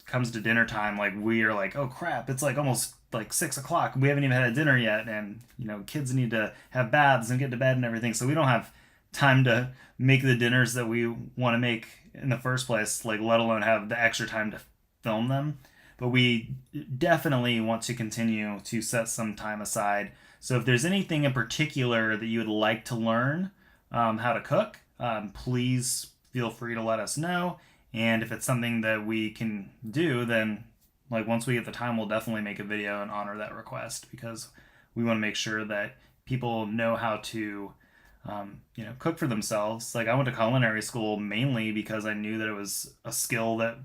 comes to dinner time, like we are like, oh crap, it's like almost like 6 o'clock. We haven't even had a dinner yet, and kids need to have baths and get to bed and everything. So we don't have time to make the dinners that we want to make in the first place, like let alone have the extra time to film them. But we definitely want to continue to set some time aside. So if there's anything in particular that you would like to learn how to cook, please feel free to let us know. And if it's something that we can do, then like once we get the time, we'll definitely make a video and honor that request, because we want to make sure that people know how to cook for themselves. Like I went to culinary school mainly because I knew that it was a skill that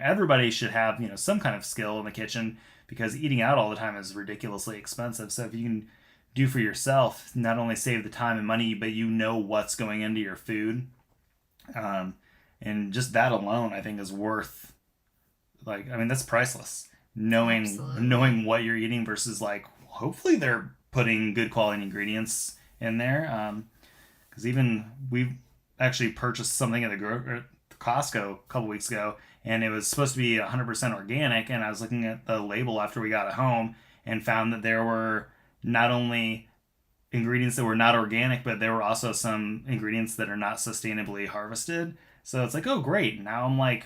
everybody should have some kind of skill in the kitchen, because eating out all the time is ridiculously expensive. So if you can do for yourself, not only save the time and money, but what's going into your food, and just that alone I think is worth, like, I mean, that's priceless. Knowing what you're eating versus like hopefully they're putting good quality ingredients in there, because even we actually purchased something at the Costco a couple weeks ago, and it was supposed to be 100% organic, and I was looking at the label after we got it home and found that there were not only ingredients that were not organic, but there were also some ingredients that are not sustainably harvested. So it's like, oh great, now I'm like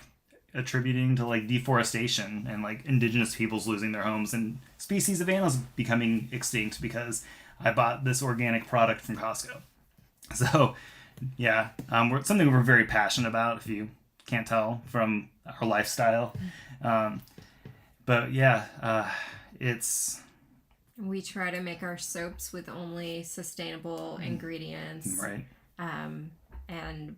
attributing to like deforestation and like indigenous peoples losing their homes and species of animals becoming extinct because I bought this organic product from Costco. So yeah, something we're very passionate about, if you can't tell from our lifestyle. But yeah, it's... We try to make our soaps with only sustainable ingredients. Right. And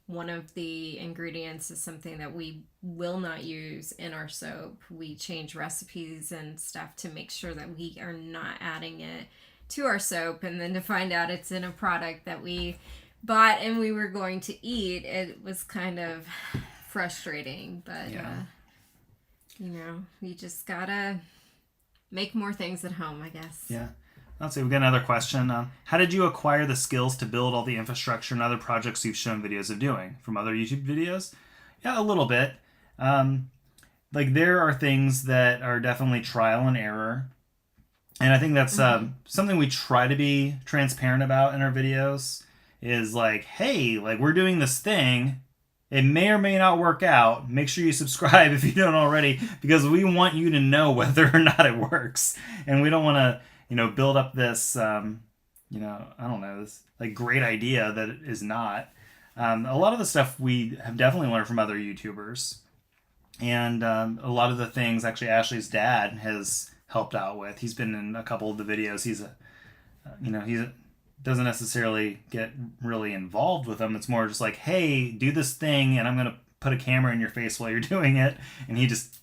one of the ingredients is something that we will not use in our soap. We change recipes and stuff to make sure that we are not adding it to our soap, and then to find out it's in a product that we bought and we were going to eat, it was kind of frustrating. But yeah. You just gotta make more things at home, I guess. Yeah. Let's see, we got another question. How did you acquire the skills to build all the infrastructure and other projects you've shown videos of doing? From other YouTube videos? Yeah, a little bit. Like there are things that are definitely trial and error. And I think that's something we try to be transparent about in our videos, is like, hey, like we're doing this thing. It may or may not work out. Make sure you subscribe if you don't already, because we want you to know whether or not it works. And we don't want to, build up this, I don't know, this like great idea that it is not. A lot of the stuff we have definitely learned from other YouTubers. And a lot of the things, actually, Ashley's dad has helped out with. He's been in a couple of the videos. He's doesn't necessarily get really involved with them. It's more just like, hey, do this thing, and I'm going to put a camera in your face while you're doing it. And he just,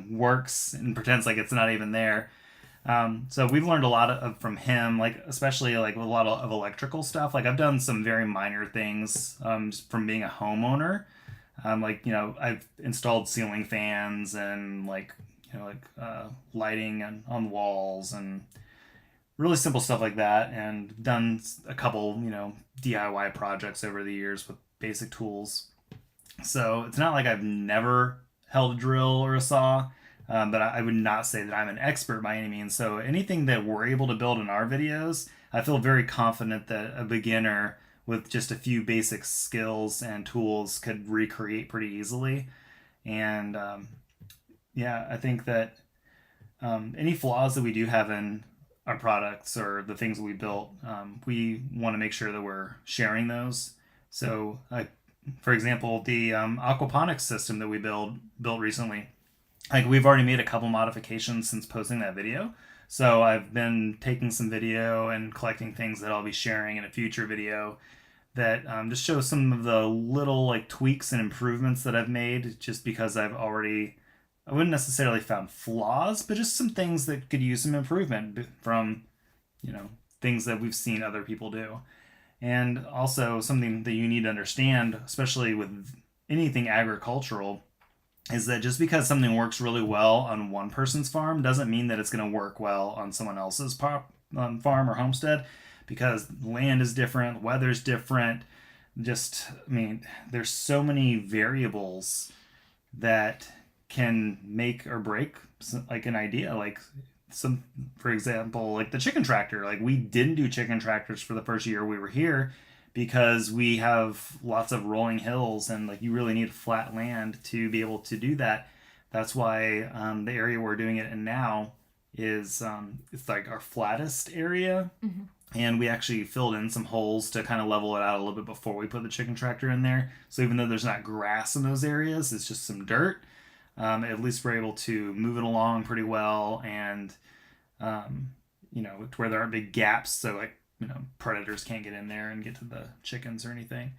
works and pretends like it's not even there. So we've learned a lot from him, like especially like with a lot of electrical stuff. Like I've done some very minor things just from being a homeowner. I've installed ceiling fans and lighting on walls and really simple stuff like that, and done a couple, DIY projects over the years with basic tools. So it's not like I've never held a drill or a saw, but I would not say that I'm an expert by any means. So anything that we're able to build in our videos, I feel very confident that a beginner with just a few basic skills and tools could recreate pretty easily. And I think that any flaws that we do have in our products or the things that we built, we want to make sure that we're sharing those. So, for example, the aquaponics system that we built recently, like we've already made a couple modifications since posting that video. So I've been taking some video and collecting things that I'll be sharing in a future video that just shows some of the little like tweaks and improvements that I've made, just because I wouldn't necessarily found flaws, but just some things that could use some improvement from, things that we've seen other people do. And also something that you need to understand, especially with anything agricultural is that just because something works really well on one person's farm doesn't mean that it's going to work well on someone else's farm or homestead, because land is different, weather's different. Just, I mean, there's so many variables that can make or break like an idea. Like some, for example, like the chicken tractor. Like we didn't do chicken tractors for the first year we were here because we have lots of rolling hills and like you really need flat land to be able to do that. That's why the area we're doing it in now is it's like our flattest area. Mm-hmm. And we actually filled in some holes to kind of level it out a little bit before we put the chicken tractor in there. So even though there's not grass in those areas, it's just some dirt. At least we're able to move it along pretty well, and to where there aren't big gaps, so like predators can't get in there and get to the chickens or anything.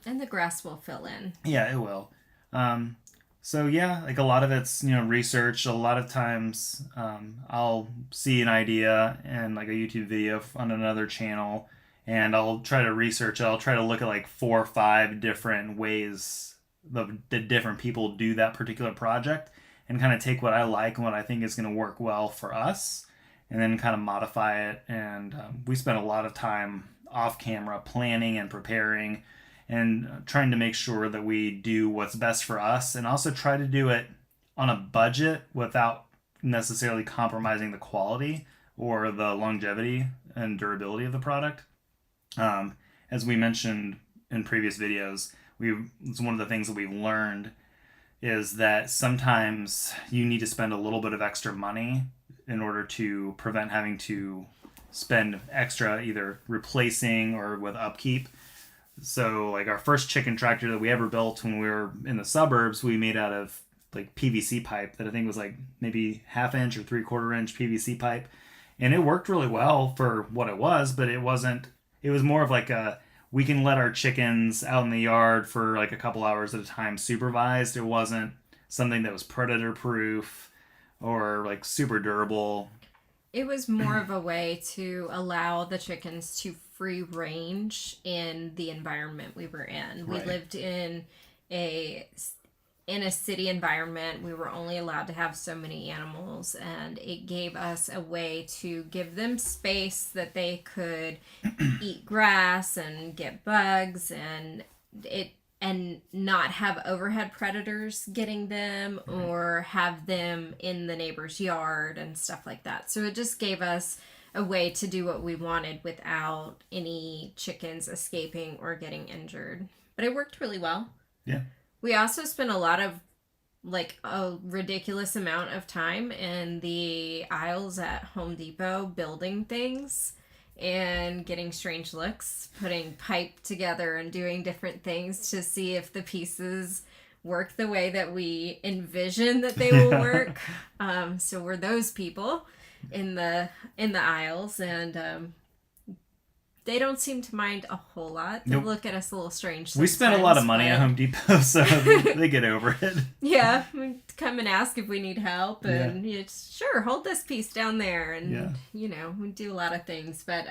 And the grass will fill in. Yeah, it will. Um, so yeah, like a lot of it's research. A lot of times, I'll see an idea and like a YouTube video on another channel, and I'll try to research it. I'll try to look at like 4 or 5 different ways the different people do that particular project, and kind of take what I like and what I think is going to work well for us, and then kind of modify it. And we spent a lot of time off camera planning and preparing and trying to make sure that we do what's best for us, and also try to do it on a budget without necessarily compromising the quality or the longevity and durability of the product. As we mentioned in previous videos, it's one of the things that we've learned is that sometimes you need to spend a little bit of extra money in order to prevent having to spend extra either replacing or with upkeep. So like our first chicken tractor that we ever built when we were in the suburbs, we made out of like PVC pipe that I think was like maybe 1/2 inch or 3/4 inch PVC pipe. And it worked really well for what it was, but it was more of like we can let our chickens out in the yard for like a couple hours at a time supervised. It wasn't something that was predator proof or like super durable. It was more of a way to allow the chickens to free range in the environment we were in. We Right. lived a in a city environment. We were only allowed to have so many animals, and it gave us a way to give them space that they could eat grass and get bugs and not have overhead predators getting them or have them in the neighbor's yard and stuff like that. So it just gave us a way to do what we wanted without any chickens escaping or getting injured. But it worked really well. Yeah. We also spent a lot of like a ridiculous amount of time in the aisles at Home Depot building things and getting strange looks, putting pipe together and doing different things to see if the pieces work the way that we envision that they will work. So we're those people in the aisles, and they don't seem to mind a whole lot. They look at us a little strange. We spent a lot of money at Home Depot, so they get over it. Yeah, we come and ask if we need help, and sure, hold this piece down there, and we do a lot of things, but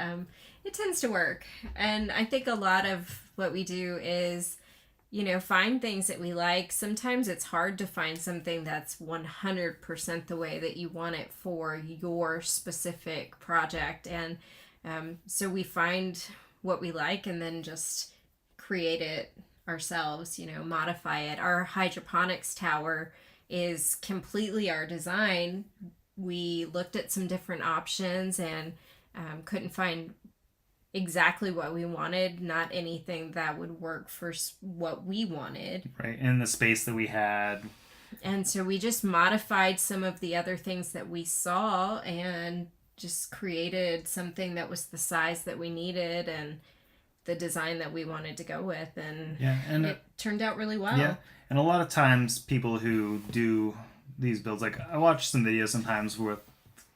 it tends to work. And I think a lot of what we do is, find things that we like. Sometimes it's hard to find something that's 100% the way that you want it for your specific project, and so we find what we like and then just create it ourselves, modify it. Our hydroponics tower is completely our design. We looked at some different options and couldn't find exactly what we wanted, not anything that would work for what we wanted. Right, in the space that we had. And so we just modified some of the other things that we saw and just created something that was the size that we needed and the design that we wanted to go with, and it turned out really well. Yeah, and a lot of times people who do these builds, like I watch some videos sometimes with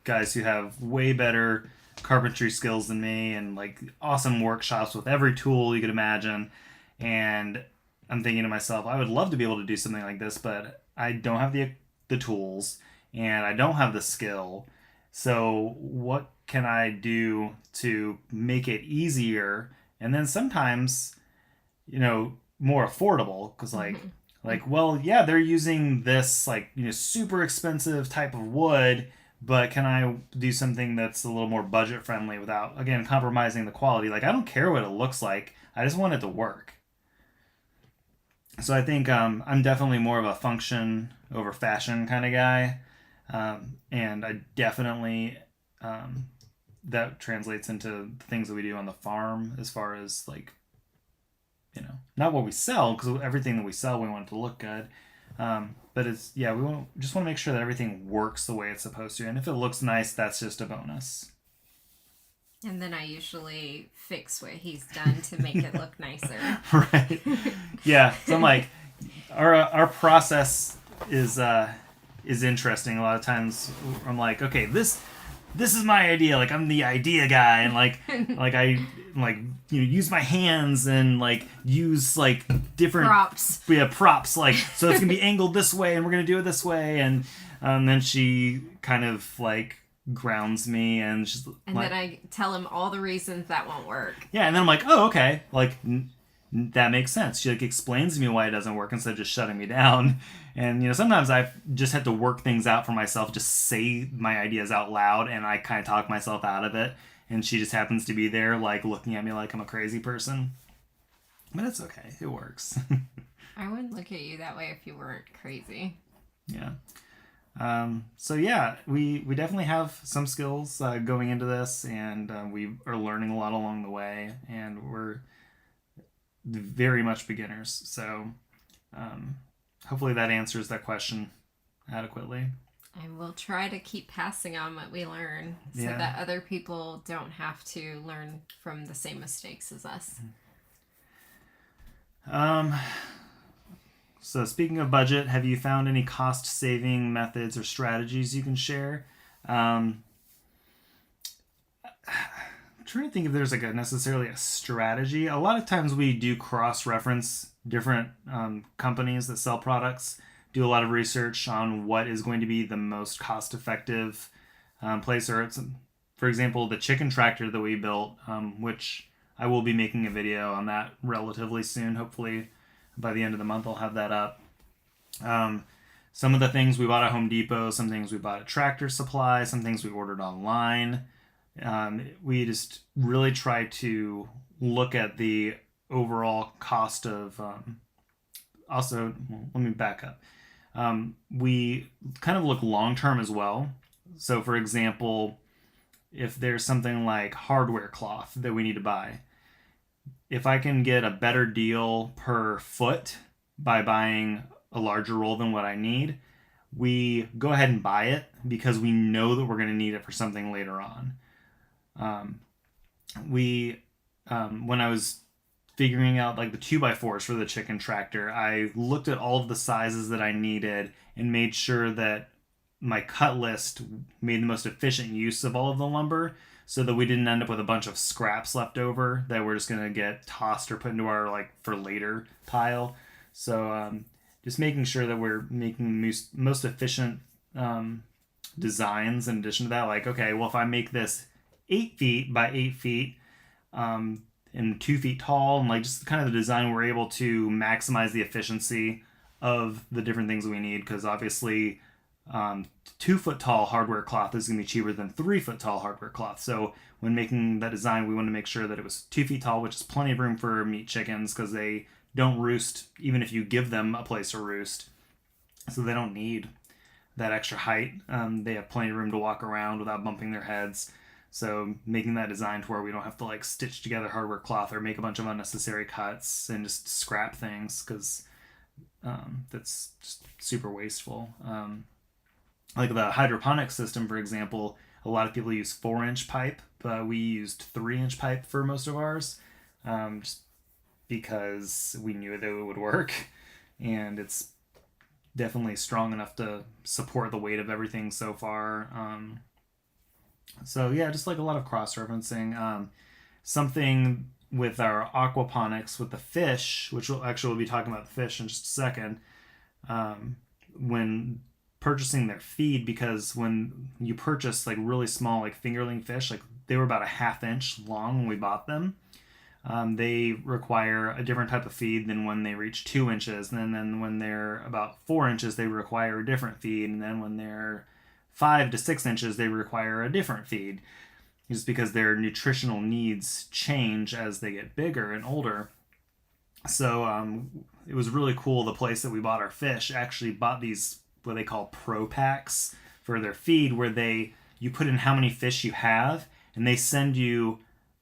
guys who have way better carpentry skills than me and like awesome workshops with every tool you could imagine, and I'm thinking to myself, I would love to be able to do something like this, but I don't have the tools and I don't have the skill. So what can I do to make it easier? And then sometimes, more affordable, because like Like, well, yeah, they're using this like super expensive type of wood, but can I do something that's a little more budget friendly without again compromising the quality? Like, I don't care what it looks like. I just want it to work. So I think I'm definitely more of a function over fashion kind of guy, and I definitely um, that translates into the things that we do on the farm as far as like not what we sell because everything that we sell we want it to look good. But it's yeah just want to make sure that everything works the way it's supposed to, and if it looks nice, that's just a bonus. And then I usually fix what he's done to make it look nicer. Right. Yeah. So I'm like, our process is interesting. A lot of times I'm like, okay, this is my idea. Like I'm the idea guy, and like I like use my hands and like use like different props. Yeah, props. Like so it's gonna be angled this way, and we're gonna do it this way, and then she kind of like grounds me and she's and like, then I tell him all the reasons that won't work. Yeah, and then I'm like, oh, okay, like that makes sense. She like explains to me why it doesn't work instead of just shutting me down. And sometimes I just had to work things out for myself, just say my ideas out loud, and I kind of talk myself out of it. And she just happens to be there, like looking at me like I'm a crazy person. But it's okay, it works. I wouldn't look at you that way if you weren't crazy. Yeah. So yeah, we definitely have some skills going into this, and we are learning a lot along the way, and we're very much beginners. So hopefully that answers that question adequately. And we'll try to keep passing on what we learn so that other people don't have to learn from the same mistakes as us. So speaking of budget, have you found any cost-saving methods or strategies you can share? I'm trying to think if there's like necessarily a strategy. A lot of times we do cross-reference different companies that sell products, do a lot of research on what is going to be the most cost-effective place. Or it's, for example, the chicken tractor that we built, which I will be making a video on that relatively soon, hopefully. By the end of the month, I'll have that up. Some of the things we bought at Home Depot, some things we bought at Tractor Supply, some things we ordered online. We just really try to look at the overall cost of. Also, let me back up. We kind of look long term as well. So, for example, if there's something like hardware cloth that we need to buy, if I can get a better deal per foot by buying a larger roll than what I need, we go ahead and buy it because we know that we're going to need it for something later on. When I was figuring out like the 2x4s for the chicken tractor, I looked at all of the sizes that I needed and made sure that my cut list made the most efficient use of all of the lumber, so that we didn't end up with a bunch of scraps left over that we're just going to get tossed or put into our like for later pile. So just making sure that we're making most efficient designs. In addition to that, like, okay, well, if I make this 8 feet by 8 feet and 2 feet tall, and like just kind of the design, we're able to maximize the efficiency of the different things we need, because obviously 2 foot tall hardware cloth is going to be cheaper than 3 foot tall hardware cloth. So when making that design, we want to make sure that it was 2 feet tall, which is plenty of room for meat chickens because they don't roost even if you give them a place to roost. So they don't need that extra height. They have plenty of room to walk around without bumping their heads. So making that design to where we don't have to like stitch together hardware cloth or make a bunch of unnecessary cuts and just scrap things, because that's just super wasteful. Like the hydroponic system, for example, a lot of people use 4-inch pipe, but we used 3-inch pipe for most of ours, just because we knew that it would work, and it's definitely strong enough to support the weight of everything so far. So yeah, just like a lot of cross-referencing. Something with our aquaponics with the fish, which we'll be talking about the fish in just a second, when purchasing their feed, because when you purchase like really small like fingerling fish, like they were about a 1/2 inch long when we bought them. they require a different type of feed than when they reach 2 inches. And then when they're about 4 inches, they require a different feed. And then when they're 5 to 6 inches, they require a different feed, just because their nutritional needs change as they get bigger and older. So it was really cool. The place that we bought our fish actually bought these what they call pro packs for their feed, where you put in how many fish you have, and they send you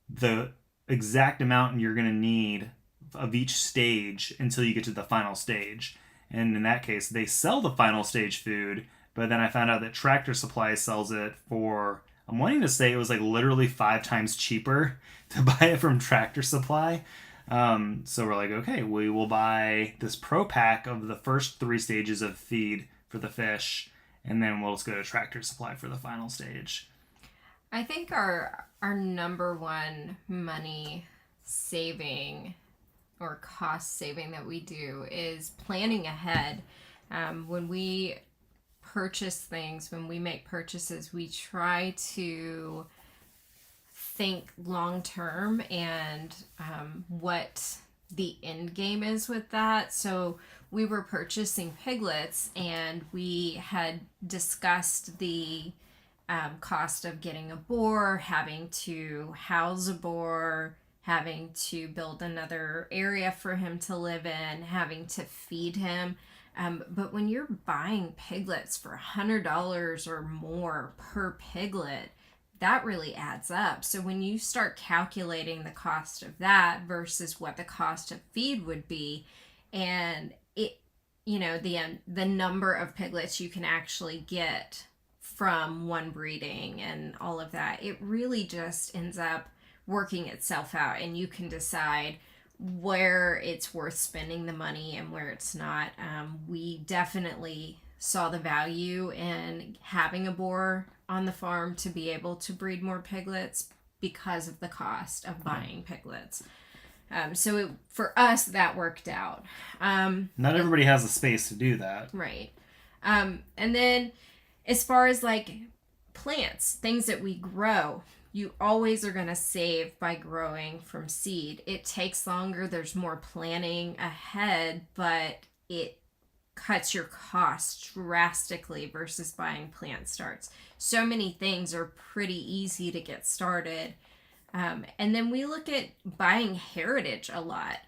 the exact amount you're going to need of each stage until you get to the final stage. And in that case, they sell the final stage food, but then I found out that Tractor Supply sells it for, I'm wanting to say it was like literally 5 times cheaper to buy it from Tractor Supply. So we're like, okay, we will buy this pro pack of the first 3 stages of feed for the fish, and then we'll just go to Tractor Supply for the final stage. I think our number one money saving or cost saving that we do is planning ahead. When we purchase things, when we make purchases, we try to think long term and what the end game is with that. So we were purchasing piglets, and we had discussed the cost of getting a boar, having to house a boar, having to build another area for him to live in, having to feed him. But when you're buying piglets for $100 or more per piglet, that really adds up. So when you start calculating the cost of that versus what the cost of feed would be, and the number of piglets you can actually get from one breeding and all of that, it really just ends up working itself out, and you can decide where it's worth spending the money and where it's not. We definitely saw the value in having a boar on the farm to be able to breed more piglets because of the cost of buying piglets. For us, that worked out. Not everybody has the space to do that. Right. And then as far as like plants, things that we grow, you always are going to save by growing from seed. It takes longer, there's more planning ahead, but it cuts your costs drastically versus buying plant starts. So many things are pretty easy to get started. And then we look at buying heritage a lot.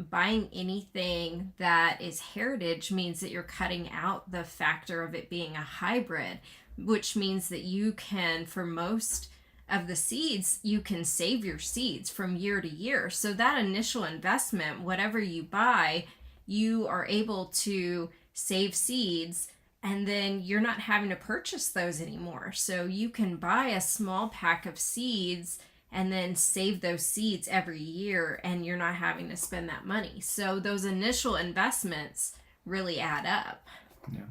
Buying anything that is heritage means that you're cutting out the factor of it being a hybrid, which means that you can, for most of the seeds, you can save your seeds from year to year. So that initial investment, whatever you buy, you are able to save seeds, and then you're not having to purchase those anymore. So you can buy a small pack of seeds and then save those seeds every year, and you're not having to spend that money. So those initial investments really add up. Yeah.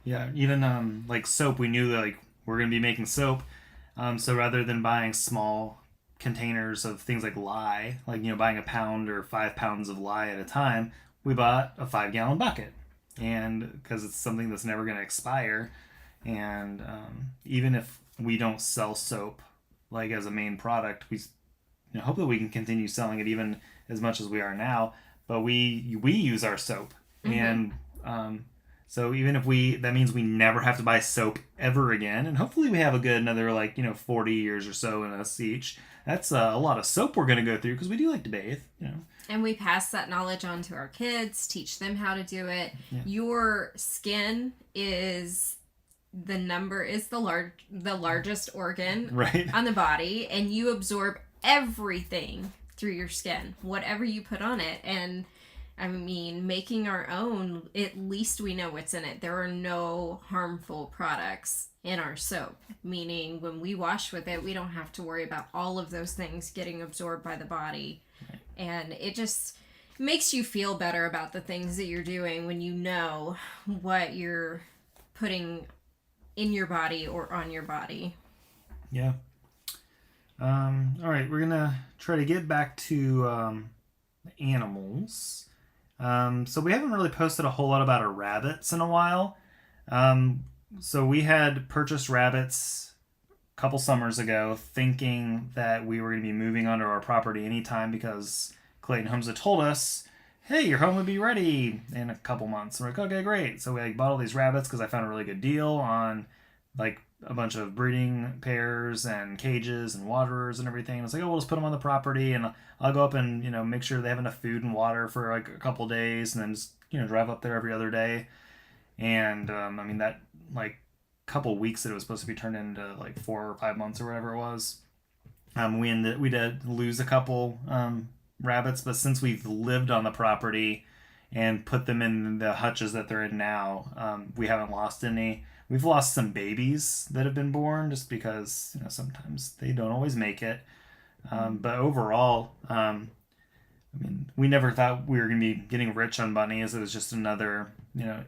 Yeah, even like soap, we knew that like we're going to be making soap. So rather than buying small containers of things like lye, like, buying a pound or 5 pounds of lye at a time, we bought a 5-gallon bucket. And because it's something that's never going to expire. And even if we don't sell soap like as a main product, we hope that we can continue selling it even as much as we are now. But we use our soap. Mm-hmm. And so even if that means we never have to buy soap ever again. And hopefully we have a good another 40 years or so in us each. That's a lot of soap we're going to go through, because we do like to bathe, And we pass that knowledge on to our kids, teach them how to do it. Yeah. Your skin is the largest organ right on the body, and you absorb everything through your skin, whatever you put on it. And I mean, making our own, at least we know what's in it. There are no harmful products in our soap, meaning when we wash with it, we don't have to worry about all of those things getting absorbed by the body. Right. And it just makes you feel better about the things that you're doing when you know what you're putting in your body or on your body. Yeah. All right, we're gonna try to get back to animals. So we haven't really posted a whole lot about our rabbits in a while. So we had purchased rabbits couple summers ago, thinking that we were going to be moving onto our property anytime because Clayton Homes had told us, hey, your home would be ready in a couple months. And we're like, okay, great. So we like bought all these rabbits because I found a really good deal on like a bunch of breeding pairs and cages and waterers and everything. And it's like, oh, we'll just put them on the property, and I'll go up and make sure they have enough food and water for like a couple days, and then just drive up there every other day. And I mean that like couple weeks that it was supposed to be turned into like 4 or 5 months or whatever it was. We did lose a couple rabbits, but since we've lived on the property and put them in the hutches that they're in now, we haven't lost any. We've lost some babies that have been born just because sometimes they don't always make it. But overall, I mean, we never thought we were going to be getting rich on bunnies. It was just another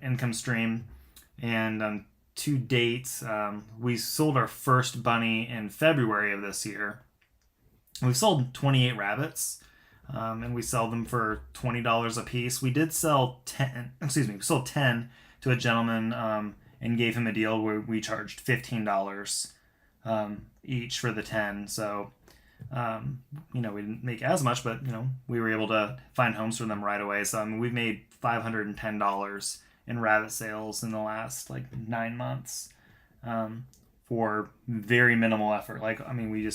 income stream. And to date, we sold our first bunny in February of this year. We've sold 28 rabbits, and we sell them for $20 a piece. We did sell 10. Excuse me, we sold 10 to a gentleman, and gave him a deal where we charged $15 each for the 10. So, we didn't make as much, but we were able to find homes for them right away. So I mean, we've made $510 in rabbit sales in the last like 9 months, for very minimal effort. Like, I mean, we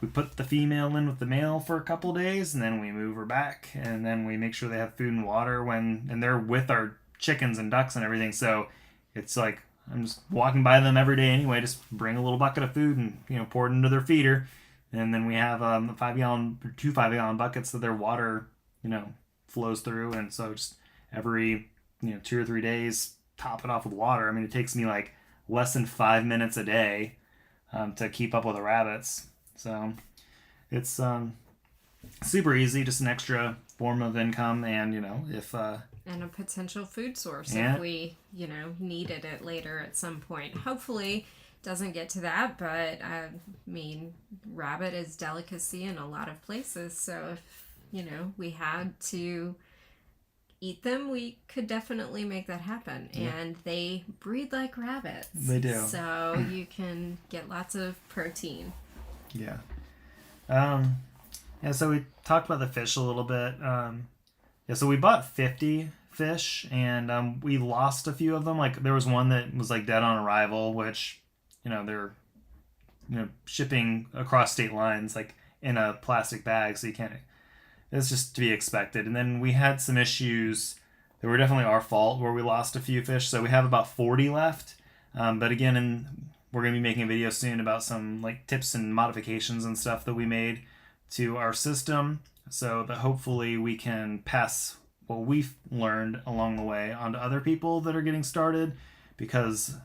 put the female in with the male for a couple days, and then we move her back, and then we make sure they have food and water and they're with our chickens and ducks and everything. So it's like I'm just walking by them every day anyway. Just bring a little bucket of food and pour it into their feeder, and then we have 2 5-gallon buckets that their water flows through, and so just every 2 or 3 days top it off with water. I mean, it takes me like less than 5 minutes a day to keep up with the rabbits. So it's super easy, just an extra form of income, and if and a potential food source yeah. if we needed it later at some point. Hopefully doesn't get to that, but I mean, rabbit is delicacy in a lot of places, so if we had to eat them, we could definitely make that happen. Yeah. And they breed like rabbits. They do. So you can get lots of protein. Yeah. So we talked about the fish a little bit. So we bought 50 fish, and we lost a few of them. Like, there was one that was like dead on arrival, which they're shipping across state lines like in a plastic bag, so you can't. It's just to be expected. And then we had some issues that were definitely our fault where we lost a few fish. So we have about 40 left. But again, we're going to be making a video soon about some like tips and modifications and stuff that we made to our system, so that hopefully we can pass what we've learned along the way on to other people that are getting started. Because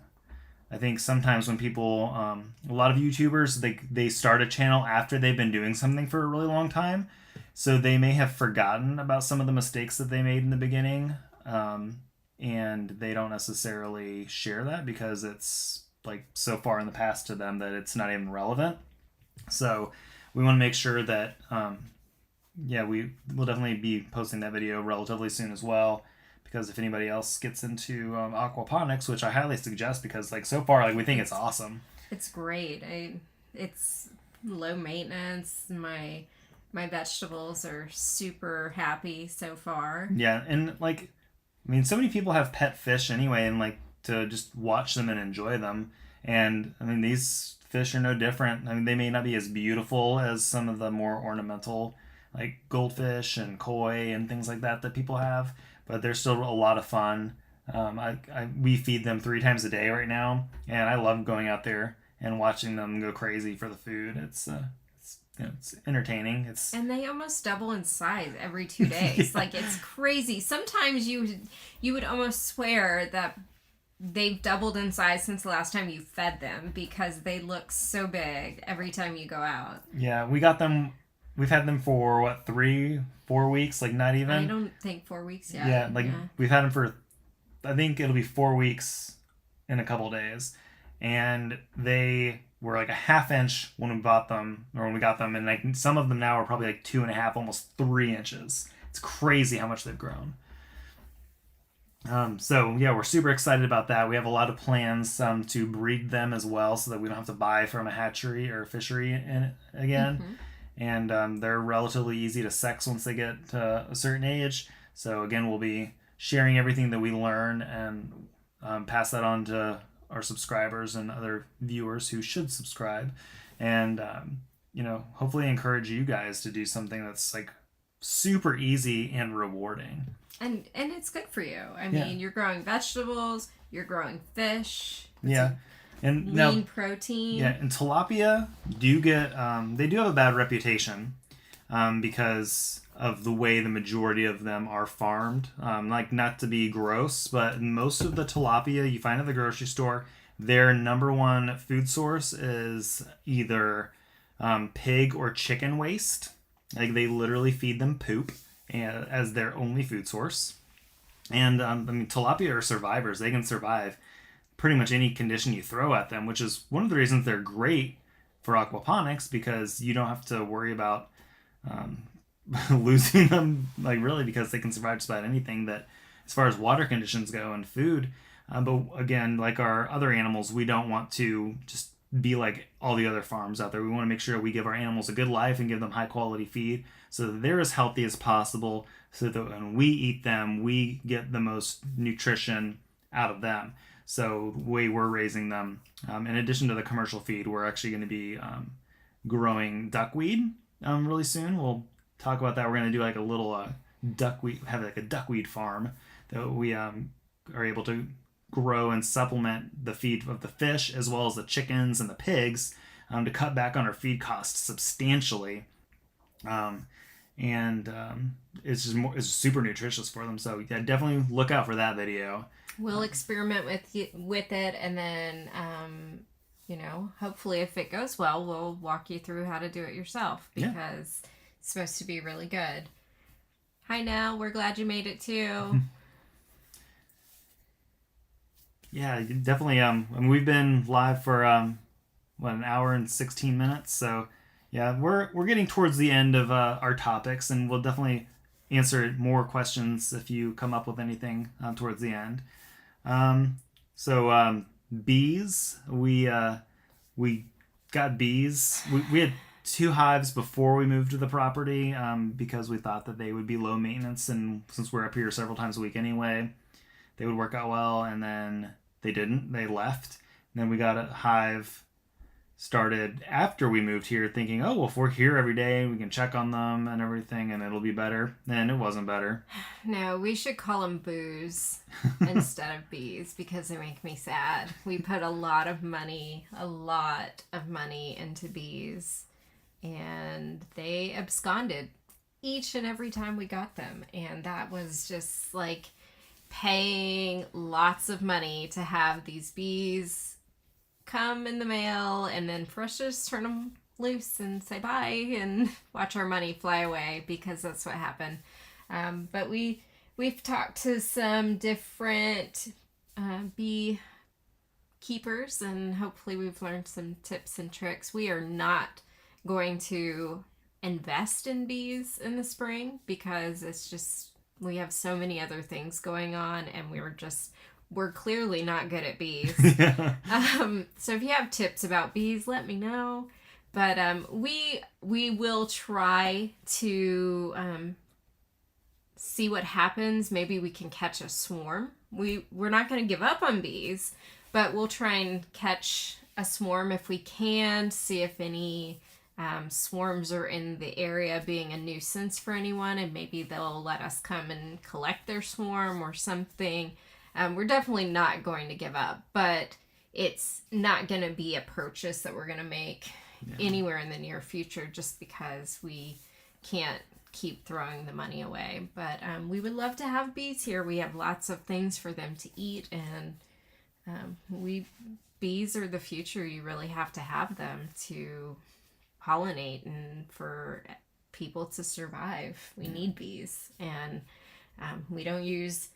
I think sometimes when people, a lot of YouTubers, they start a channel after they've been doing something for a really long time. So they may have forgotten about some of the mistakes that they made in the beginning. And they don't necessarily share that because it's like so far in the past to them that it's not even relevant. So we want to make sure that, we will definitely be posting that video relatively soon as well. Because if anybody else gets into aquaponics, which I highly suggest, because like so far, like we think it's awesome. It's great. It's low maintenance. My vegetables are super happy so far. Yeah, and like, I mean, so many people have pet fish anyway, and like to just watch them and enjoy them. And I mean, these fish are no different. I mean, they may not be as beautiful as some of the more ornamental, like goldfish and koi and things like that people have, but they're still a lot of fun. We feed them 3 times a day right now, and I love going out there and watching them go crazy for the food. It's entertaining. And they almost double in size every 2 days. Yeah. Like, it's crazy. Sometimes you would almost swear that they've doubled in size since the last time you fed them, because they look so big every time you go out. Yeah, we got them. We've had them for what, 3-4 weeks? Like, not even. I don't think 4 weeks yet. Yeah, we've had them for, I think it'll be 4 weeks in a couple days, and they were like a 1/2 inch when we bought them, or when we got them, and like some of them now are probably like 2.5, almost 3 inches. It's crazy how much they've grown. So yeah, we're super excited about that. We have a lot of plans to breed them as well, so that we don't have to buy from a hatchery or a fishery again. Mm-hmm. And they're relatively easy to sex once they get to a certain age. So again, we'll be sharing everything that we learn and pass that on to our subscribers and other viewers who should subscribe, and hopefully encourage you guys to do something that's like super easy and rewarding. And it's good for you. I Yeah. mean, you're growing vegetables, you're growing fish. Yeah. And Lean now, protein. yeah, and tilapia do get they do have a bad reputation because of the way the majority of them are farmed. Like, not to be gross, but most of the tilapia you find at the grocery store, their number one food source is either pig or chicken waste. Like, they literally feed them poop as their only food source. And I mean, tilapia are survivors. They can survive pretty much any condition you throw at them, which is one of the reasons they're great for aquaponics, because you don't have to worry about losing them, like, really, because they can survive just about anything that, as far as water conditions go and food. But again, like our other animals, we don't want to just be like all the other farms out there. We want to make sure we give our animals a good life and give them high quality feed so that they're as healthy as possible, so that when we eat them, we get the most nutrition out of them. So the way we're raising them, in addition to the commercial feed, we're actually going to be growing duckweed really soon. We'll talk about that. We're going to do like a little duckweed, have like a duckweed farm that we are able to grow and supplement the feed of the fish as well as the chickens and the pigs, to cut back on our feed costs substantially. And it's just more, it's super nutritious for them. So yeah, definitely look out for that video. We'll experiment with it, and then hopefully if it goes well, we'll walk you through how to do it yourself, because Yeah. it's supposed to be really good. Hi, Nell. We're glad you made it too. Yeah, you definitely. I mean, we've been live for an hour and 16 minutes. So yeah, we're getting towards the end of our topics, and we'll definitely answer more questions if you come up with anything towards the end. So bees, we got bees. We had two hives before we moved to the property, because we thought that they would be low maintenance, and since we're up here several times a week anyway, they would work out well. And then they didn't. They left. And then we got a hive started after we moved here, thinking, oh, well, if we're here every day, we can check on them and everything, and it'll be better. And it wasn't better. No, we should call them booze instead of bees, because they make me sad. We put a lot of money into bees, and they absconded each and every time we got them. And that was just like paying lots of money to have these bees come in the mail, and then for us to just turn them loose and say bye and watch our money fly away, because that's what happened. But we've talked to some different bee keepers, and hopefully we've learned some tips and tricks. We are not going to invest in bees in the spring, because it's just, we have so many other things going on, and we're clearly not good at bees. Yeah. So if you have tips about bees, let me know. But we will try to see what happens. Maybe we can catch a swarm. We're not going to give up on bees, but we'll try and catch a swarm if we can. See if any swarms are in the area being a nuisance for anyone, and maybe they'll let us come and collect their swarm or something. We're definitely not going to give up, but it's not going to be a purchase that we're going to make anywhere in the near future, just because we can't keep throwing the money away. But we would love to have bees here. We have lots of things for them to eat, and bees are the future. You really have to have them to pollinate and for people to survive. We need bees, and we don't use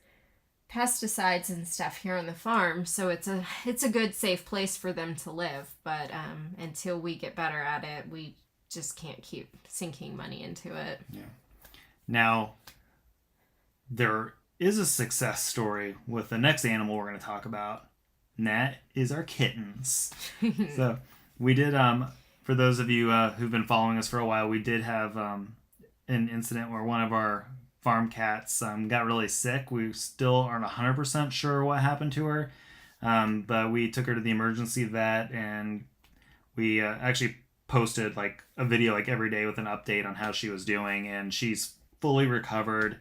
pesticides and stuff here on the farm, so it's a good, safe place for them to live. But until we get better at it, we just can't keep sinking money into it. Yeah. Now, there is a success story with the next animal we're going to talk about, and that is our kittens. So we did, for those of you who've been following us for a while, we did have an incident where one of our farm cats got really sick. We still aren't 100% sure what happened to her, but we took her to the emergency vet, and we actually posted like a video like every day with an update on how she was doing, and she's fully recovered.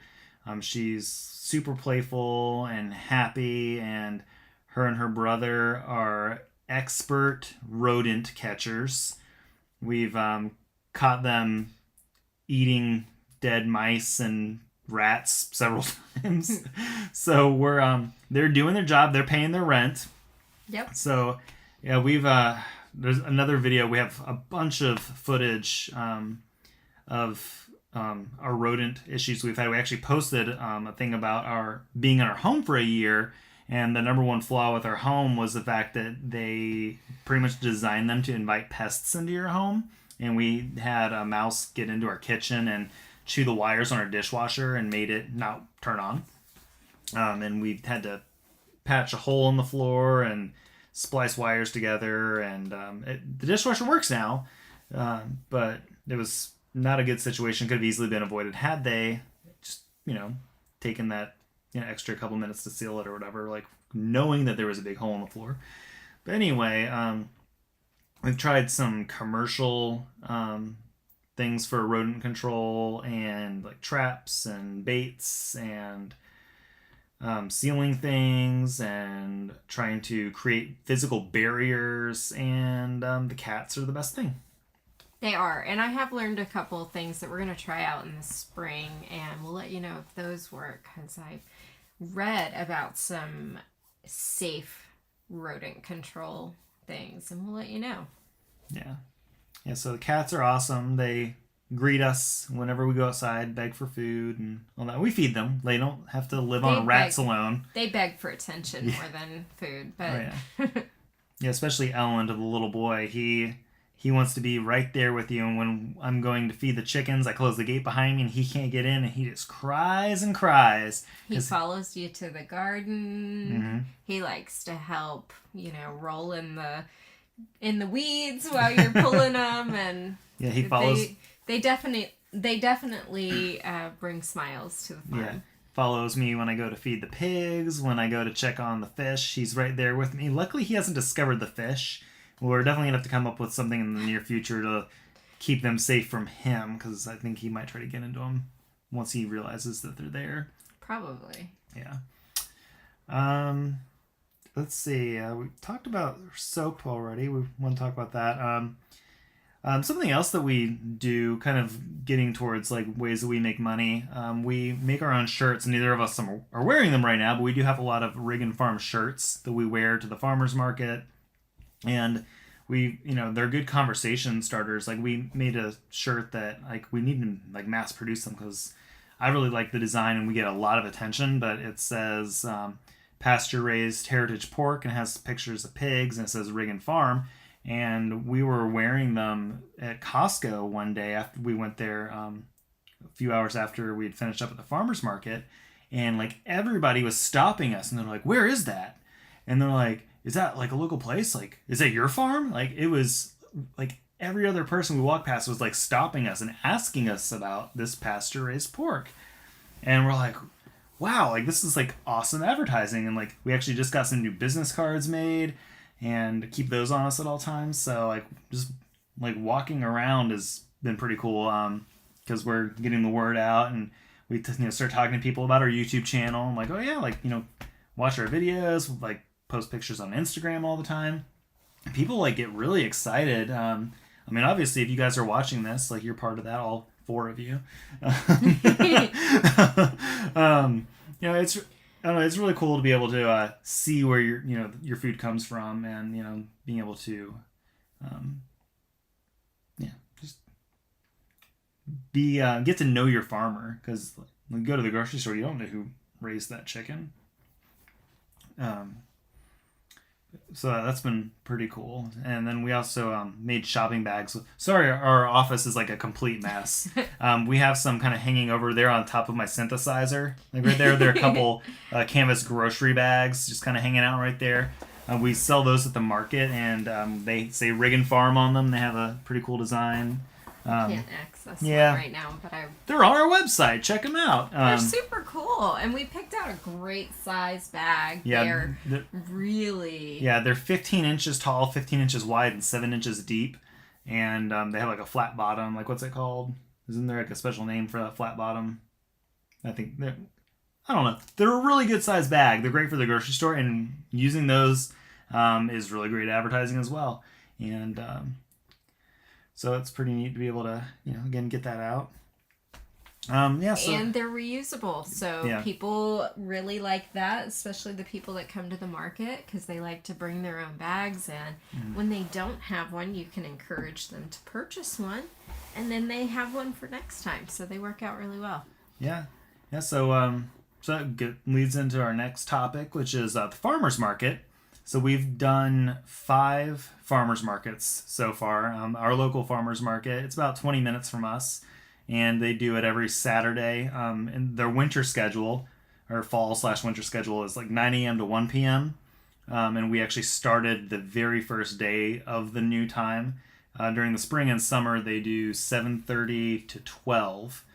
She's super playful and happy, and her brother are expert rodent catchers. We've caught them eating dead mice and rats several times. So we're they're doing their job. They're paying their rent. Yep. So yeah, we've there's another video. We have a bunch of footage of our rodent issues we've had. We actually posted a thing about our being in our home for a year, and the number one flaw with our home was the fact that they pretty much designed them to invite pests into your home. And we had a mouse get into our kitchen and chew the wires on our dishwasher and made it not turn on. And we had to patch a hole in the floor and splice wires together. And the dishwasher works now, but it was not a good situation. Could have easily been avoided had they just, taken that extra couple minutes to seal it or whatever, like knowing that there was a big hole in the floor. But anyway, we've tried some commercial things for rodent control and like traps and baits and sealing things and trying to create physical barriers, and the cats are the best thing. They are, and I have learned a couple of things that we're going to try out in the spring, and we'll let you know if those work, because I read about some safe rodent control things, and we'll let you know. Yeah, so the cats are awesome. They greet us whenever we go outside, beg for food and all that. We feed them. They don't have to live on rats alone. They beg for attention more than food, but yeah, especially Ellen, to the little boy. He wants to be right there with you, and when I'm going to feed the chickens, I close the gate behind me and he can't get in, and he just cries and cries. He follows you to the garden. Mm-hmm. He likes to help, roll in the weeds while you're pulling them, and yeah, he follows. They definitely bring smiles to the farm. Yeah, follows me when I go to feed the pigs, when I go to check on the fish. He's right there with me. Luckily, he hasn't discovered the fish. We're definitely gonna have to come up with something in the near future to keep them safe from him, because I think he might try to get into them once he realizes that they're there. Probably. Yeah. Let's see. We talked about soap already. We want to talk about that. Something else that we do, kind of getting towards like ways that we make money. We make our own shirts. Neither of us are wearing them right now, but we do have a lot of Rig and Farm shirts that we wear to the farmers market. And we, they're good conversation starters. Like, we made a shirt that like we need to like mass produce them, because I really like the design and we get a lot of attention. But it says pasture raised heritage pork, and has pictures of pigs, and it says Rig and Farm. And we were wearing them at Costco one day after we went there, a few hours after we had finished up at the farmers market, and like everybody was stopping us, and they're like, "Where is that?" And they're like, "Is that like a local place? Like, is that your farm?" Like, it was like every other person we walked past was like stopping us and asking us about this pasture raised pork. And we're like, wow, like this is like awesome advertising. And like, we actually just got some new business cards made and keep those on us at all times. So like, just like walking around has been pretty cool, because we're getting the word out, and we start talking to people about our YouTube channel. I'm like, oh yeah, like, watch our videos, like post pictures on Instagram all the time. People like get really excited. I mean, obviously, if you guys are watching this, like, you're part of that, all 4 of you. It's I don't know, it's really cool to be able to see where your food comes from, and being able to just be get to know your farmer, because when you go to the grocery store, you don't know who raised that chicken. So that's been pretty cool. And then we also made shopping bags. Sorry, our office is like a complete mess. We have some kind of hanging over there on top of my synthesizer. Like right there, there are a couple canvas grocery bags just kind of hanging out right there. We sell those at the market, and they say Riggin Farm on them. They have a pretty cool design. Can't access yeah. one right now, but they're on our website. Check them out. They're super cool, and we picked out a great size bag. Yeah, they're really they're 15 inches tall, 15 inches wide, and 7 inches deep, and they have like a flat bottom. Like what's it called? Isn't there like a special name for that flat bottom? I think they're, I don't know. They're a really good size bag. They're great for the grocery store, and using those is really great advertising as well. And so it's pretty neat to be able to, again, get that out. And they're reusable, so people really like that, especially the people that come to the market, because they like to bring their own bags in. When they don't have one, you can encourage them to purchase one, and then they have one for next time, so they work out really well. So that leads into our next topic, which is the farmers market. So we've done 5 farmers markets so far. Our local farmers market, it's about 20 minutes from us, and they do it every Saturday. And their winter schedule, or fall/winter schedule, is like 9 a.m. to 1 p.m. And we actually started the very first day of the new time. During the spring and summer, they do 7:30 to 12.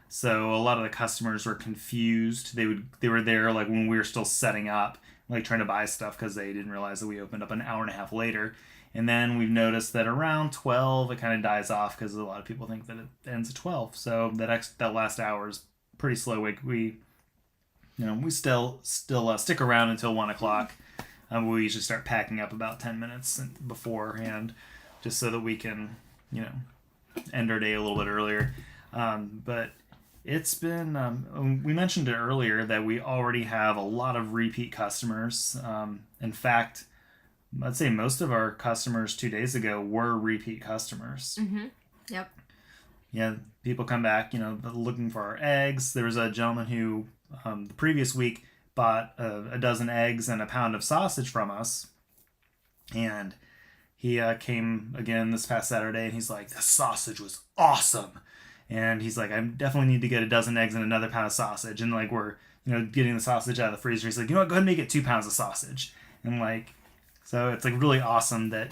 So a lot of the customers were confused. They were there like when we were still setting up, like trying to buy stuff, because they didn't realize that we opened up an hour and a half later. And then we've noticed that around 12 it kind of dies off, because a lot of people think that it ends at 12. So that last hour is pretty slow. We still stick around until 1 o'clock. We usually start packing up about 10 minutes beforehand, just so that we can end our day a little bit earlier. But it's been, we mentioned it earlier that we already have a lot of repeat customers. In fact, I'd say most of our customers 2 days ago were repeat customers. Mm-hmm. Yep. Yeah, people come back, looking for our eggs. There was a gentleman who the previous week bought a dozen eggs and a pound of sausage from us. And he came again this past Saturday, and he's like, the sausage was awesome. And he's like, I definitely need to get a dozen eggs and another pound of sausage. And like we're, getting the sausage out of the freezer. He's like, go ahead and make it 2 pounds of sausage. And like, so it's like really awesome that,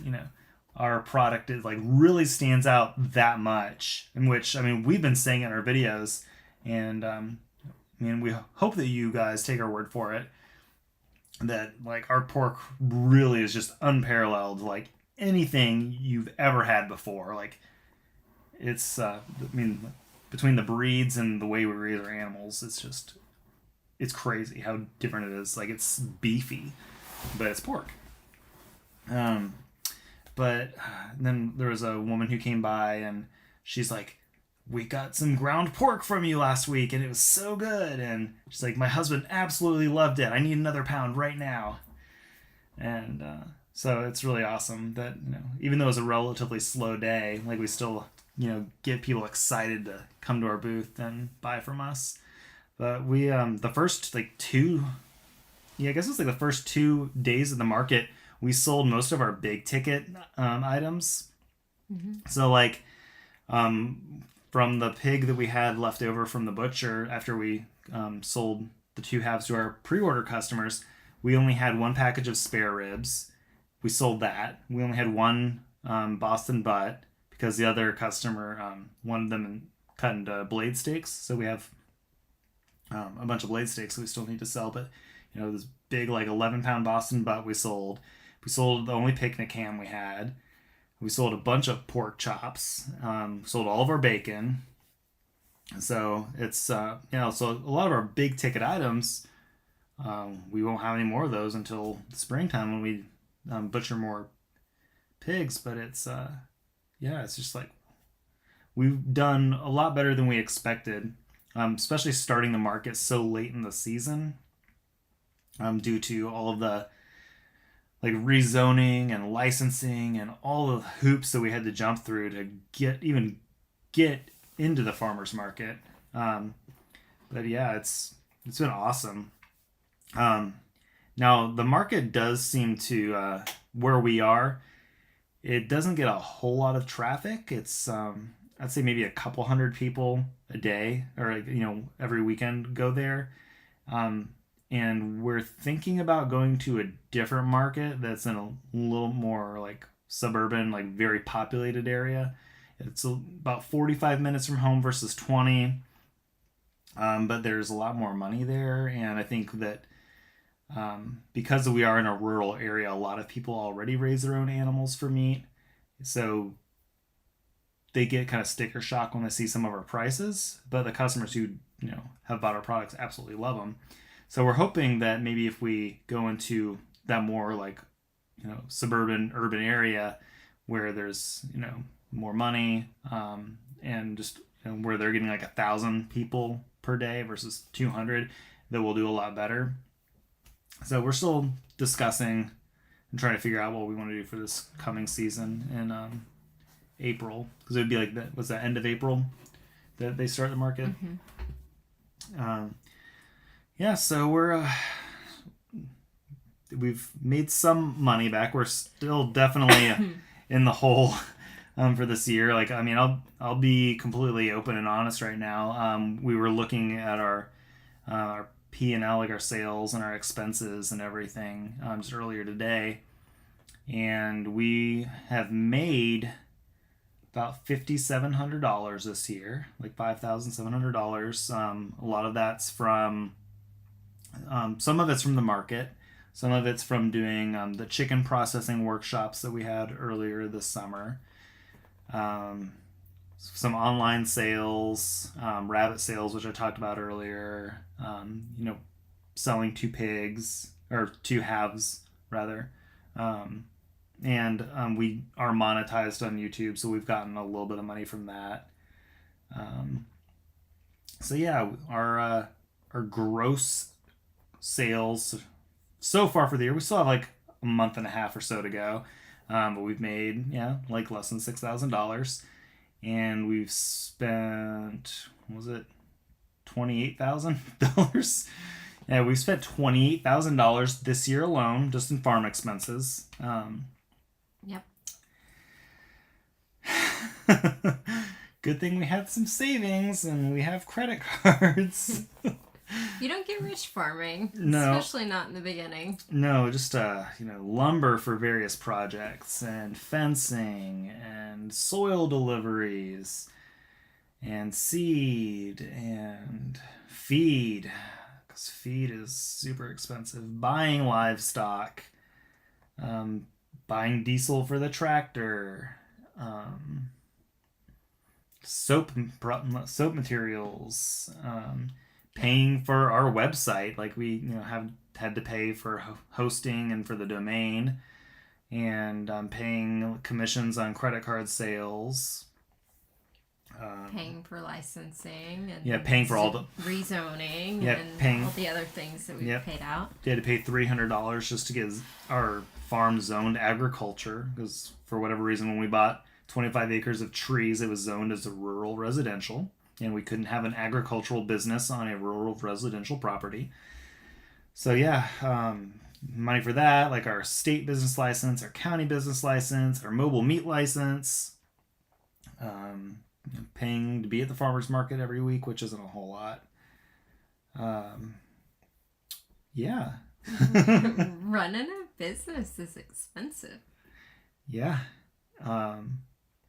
our product is like really stands out that much. In which, we've been saying it in our videos, and we hope that you guys take our word for it, that like our pork really is just unparalleled, like anything you've ever had before. Like, it's between the breeds and the way we raise our animals, it's crazy how different it is. Like, it's beefy, but it's pork. But then there was a woman who came by, and she's like, we got some ground pork from you last week, and it was so good. And she's like, my husband absolutely loved it. I need another pound right now. And so it's really awesome that, even though it was a relatively slow day, like we still, get people excited to come to our booth and buy from us. But we, the first I guess it's like the first 2 days of the market, we sold most of our big ticket items. Mm-hmm. So like, from the pig that we had left over from the butcher after we sold the 2 halves to our pre-order customers, we only had 1 package of spare ribs. We sold that. We only had 1 Boston butt, because the other customer wanted them cut into blade steaks. So we have a bunch of blade steaks that we still need to sell. But, this big like 11-pound Boston butt we sold. We sold the only picnic ham we had. We sold a bunch of pork chops. Sold all of our bacon. So it's, so a lot of our big ticket items, we won't have any more of those until the springtime when we butcher more pigs. But it's, it's just like, we've done a lot better than we expected, especially starting the market so late in the season, due to all of the like rezoning and licensing and all the hoops that we had to jump through to get into the farmers market. But yeah, it's been awesome. Now the market does seem to where we are. It doesn't get a whole lot of traffic. It's I'd say maybe a couple hundred people a day, or every weekend go there. Um, and we're thinking about going to a different market that's in a little more like suburban, like very populated area. It's about 45 minutes from home versus 20. But there's a lot more money there, and I think that because we are in a rural area, a lot of people already raise their own animals for meat, so they get kind of sticker shock when they see some of our prices. But the customers who have bought our products absolutely love them. So we're hoping that maybe if we go into that more like suburban urban area where there's more money, and just where they're getting like 1,000 people per day versus 200, that we'll do a lot better. So we're still discussing and trying to figure out what we want to do for this coming season in April, because it would be like that. Was that end of April that they start the market? Yeah, so we've made some money back. We're still definitely in the hole for this year. Like, I mean, I'll be completely open and honest right now. We were looking at our P&L, like our sales and our expenses and everything, just earlier today, and we have made about $5,700 this year, like $5,700. A lot of that's from some of it's from the market, some of it's from doing the chicken processing workshops that we had earlier this summer. Some online sales, rabbit sales, which I talked about earlier. Selling two pigs, or two halves rather, and we are monetized on YouTube, so we've gotten a little bit of money from that. So yeah, our gross sales so far for the year, we still have like a month and a half or so to go, but we've made like less than $6,000, and we've spent, what was it, $28,000. Yeah, we've spent $28,000 this year alone, just in farm expenses. Yep. Good thing we had some savings and we have credit cards. You don't get rich farming, No. especially not in the beginning. No, just lumber for various projects, and fencing, and soil deliveries, and seed, and feed, because feed is super expensive. Buying livestock, buying diesel for the tractor, soap materials, paying for our website. Like, we have had to pay for hosting and for the domain, and paying commissions on credit card sales. Paying for licensing and paying for all the rezoning and paying all the other things that we've paid out. We had to pay $300 just to get our farm zoned agriculture, because for whatever reason, when we bought 25 acres of trees, it was zoned as a rural residential, and we couldn't have an agricultural business on a rural residential property. So money for that, like our state business license, our county business license, our mobile meat license, paying to be at the farmer's market every week, which isn't a whole lot. Running a business is expensive. Yeah. I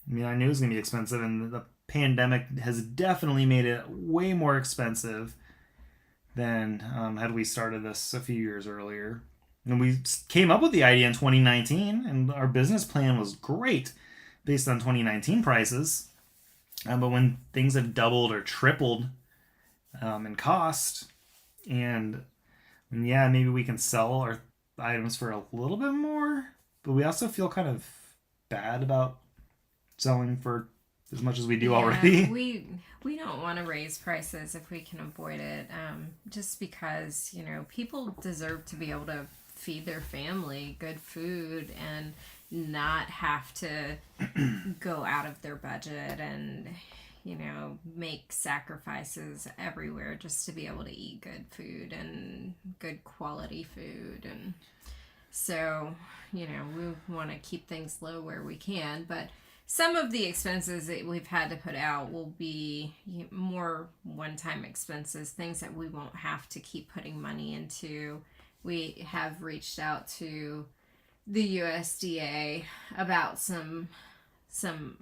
knew it was going to be expensive, and the pandemic has definitely made it way more expensive than had we started this a few years earlier. And we came up with the idea in 2019, and our business plan was great based on 2019 prices. But when things have doubled or tripled in cost, and maybe we can sell our items for a little bit more, but we also feel kind of bad about selling for as much as we do already. We don't want to raise prices if we can avoid it, just because people deserve to be able to feed their family good food and not have to go out of their budget and make sacrifices everywhere just to be able to eat good food and good quality food. And so, we want to keep things low where we can, but some of the expenses that we've had to put out will be more one-time expenses, things that we won't have to keep putting money into. We have reached out to the USDA about some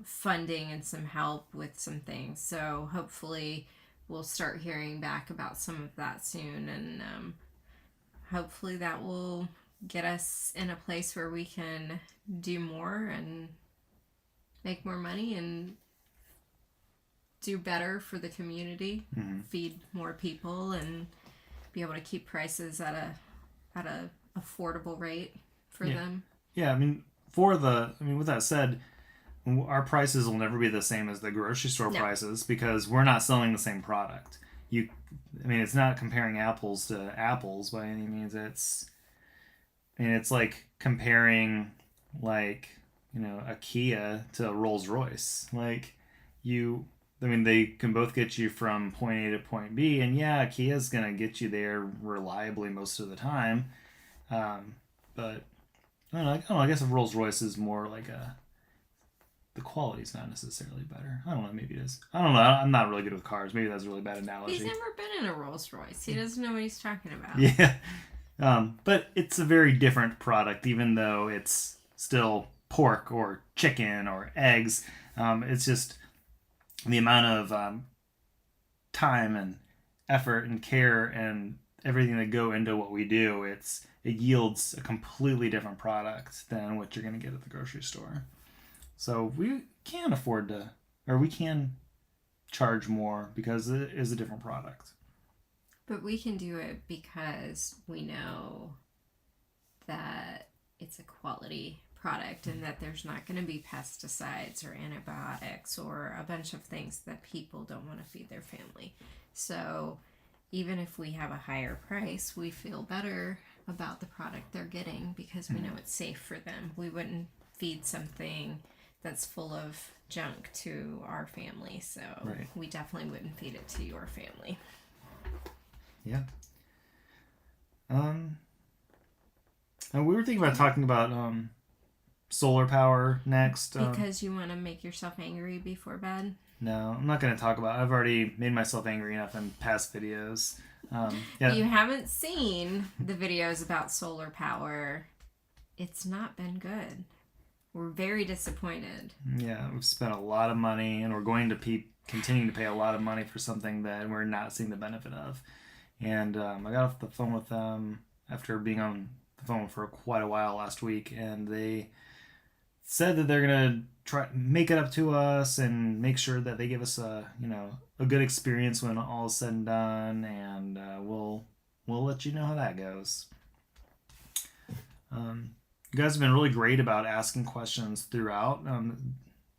funding and some help with some things. So hopefully we'll start hearing back about some of that soon, and hopefully that will get us in a place where we can do more and make more money and do better for the community, feed more people, and be able to keep prices at a affordable rate for them. Yeah, I mean, with that said, our prices will never be the same as the grocery store prices because we're not selling the same product. It's not comparing apples to apples by any means. It's like comparing a Kia to a Rolls Royce. They can both get you from point A to point B, and a Kia's gonna get you there reliably most of the time. But I don't know. I guess a Rolls Royce is more like the quality's not necessarily better. I don't know. Maybe it is. I don't know. I'm not really good with cars. Maybe that's a really bad analogy. He's never been in a Rolls Royce. He doesn't know what he's talking about. Yeah. But it's a very different product, even though it's still pork or chicken or eggs. It's just the amount of time and effort and care and everything that go into what we do. It yields a completely different product than what you're going to get at the grocery store. So we can afford to, or we can charge more because it is a different product. But we can do it because we know that it's a quality product and that there's not going to be pesticides or antibiotics or a bunch of things that people don't want to feed their family. So even if we have a higher price, we feel better about the product they're getting because we know it's safe for them. We wouldn't feed something that's full of junk to our family, so we definitely wouldn't feed it to your family. Yeah. And we were thinking about talking about solar power next. Because you want to make yourself angry before bed? No, I'm not going to talk about it. I've already made myself angry enough in past videos. You haven't seen the videos about solar power. It's not been good. We're very disappointed. Yeah, we've spent a lot of money, and we're going to continuing to pay a lot of money for something that we're not seeing the benefit of. And I got off the phone with them after being on the phone for quite a while last week, and they said that they're gonna try make it up to us and make sure that they give us a good experience when all is said and done, and we'll let you know how that goes. You guys have been really great about asking questions throughout.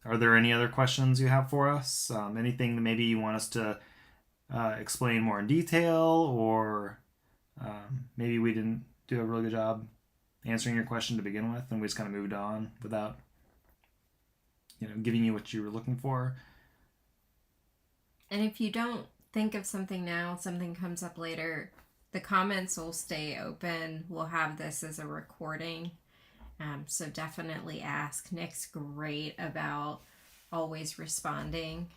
Are there any other questions you have for us? Anything that maybe you want us to explain more in detail, or maybe we didn't do a really good job answering your question to begin with and we just kind of moved on without giving you what you were looking for. And if you don't think of something now, something comes up later, the comments will stay open. We'll have this as a recording. So definitely ask. Nick's great about always responding.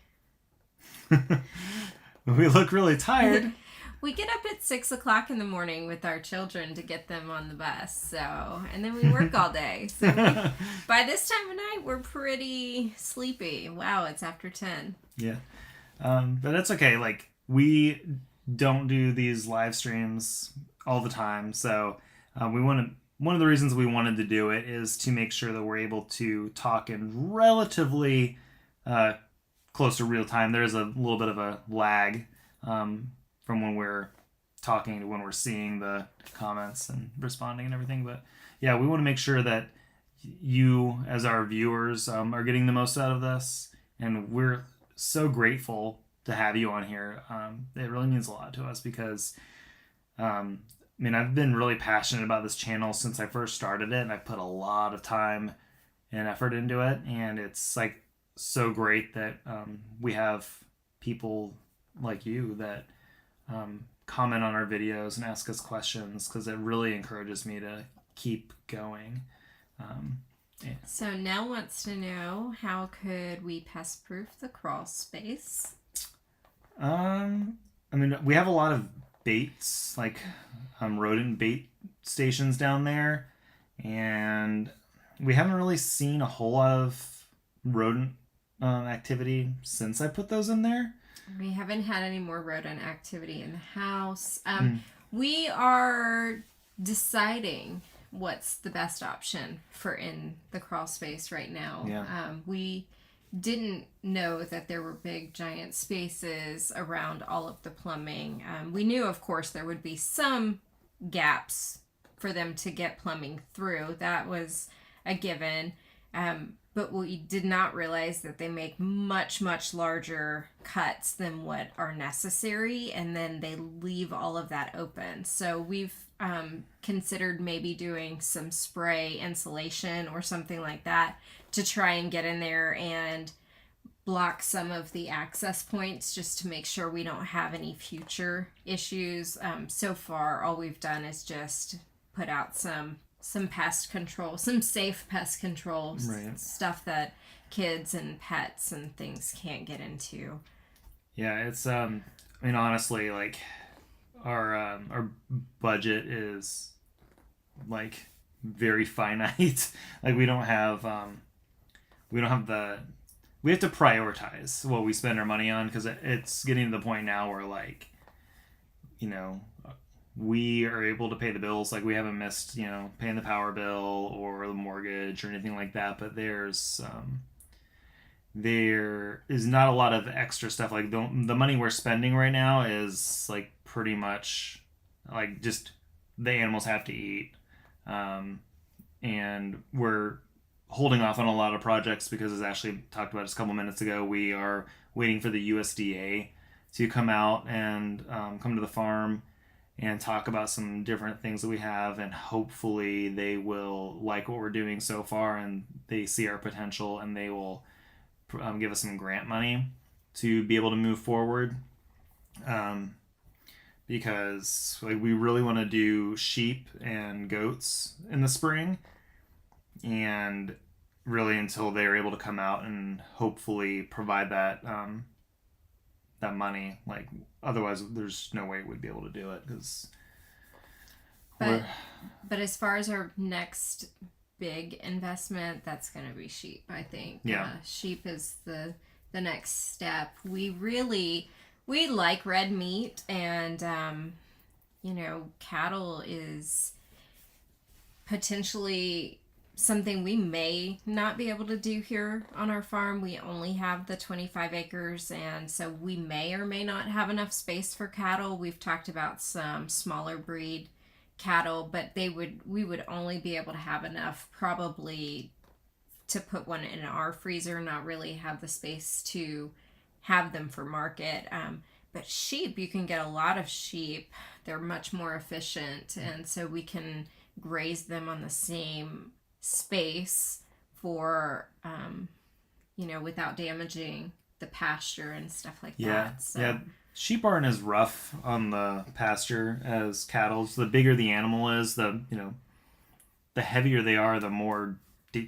We look really tired. We get up at 6 o'clock in the morning with our children to get them on the bus. And then we work all day. So by this time of night, we're pretty sleepy. Wow, it's after 10. Yeah. But that's okay. We don't do these live streams all the time. So one of the reasons we wanted to do it is to make sure that we're able to talk in relatively close to real time. There is a little bit of a lag from when we're talking to when we're seeing the comments and responding and everything. But yeah, we want to make sure that you, as our viewers, are getting the most out of this. And we're so grateful to have you on here. It really means a lot to us because I've been really passionate about this channel since I first started it, and I put a lot of time and effort into it, and it's so great that we have people like you that comment on our videos and ask us questions because it really encourages me to keep going. Yeah. So Nell wants to know, how could we pest proof the crawl space? I mean, we have a lot of baits, like rodent bait stations down there, and we haven't really seen a whole lot of rodent activity since I put those in there. We haven't had any more rodent activity in the house. Mm. We are deciding what's the best option for in the crawl space right now. Yeah. We didn't know that there were big giant spaces around all of the plumbing. We knew, of course, there would be some gaps for them to get plumbing through. That was a given. But we did not realize that they make much, much larger cuts than what are necessary, and then they leave all of that open. So we've considered maybe doing some spray insulation or something like that to try and get in there and block some of the access points just to make sure we don't have any future issues. So far, all we've done is just put out some pest control, some safe pest control, Right. stuff that kids and pets and things can't get into. Yeah, it's I mean, honestly, like our budget is like very finite. Like we don't have the we have to prioritize what we spend our money on because it's getting to the point now where, like, you know, we are able to pay the bills. Like, we haven't missed, paying the power bill or the mortgage or anything like that. But there is not a lot of extra stuff. Like, the money we're spending right now is like pretty much like just the animals have to eat, and we're holding off on a lot of projects because, as Ashley talked about just a couple minutes ago, we are waiting for the USDA to come out and come to the farm and talk about some different things that we have, and hopefully they will like what we're doing so far and they see our potential and they will give us some grant money to be able to move forward, because like we really want to do sheep and goats in the spring, and really until they're able to come out and hopefully provide that money, like otherwise there's no way we'd be able to do it because but as far as our next big investment, that's going to be sheep, I think. Yeah. Sheep is the next step. We like red meat, and cattle is potentially something we may not be able to do here on our farm. We only have the 25 acres, and so we may or may not have enough space for cattle. We've talked about some smaller breed cattle, but we would only be able to have enough probably to put one in our freezer, not really have the space to have them for market. But sheep, you can get a lot of sheep. They're much more efficient, and so we can graze them on the same space for without damaging the pasture and stuff like that. So. Yeah, sheep aren't as rough on the pasture as cattle. So the bigger the animal is, the heavier they are, the more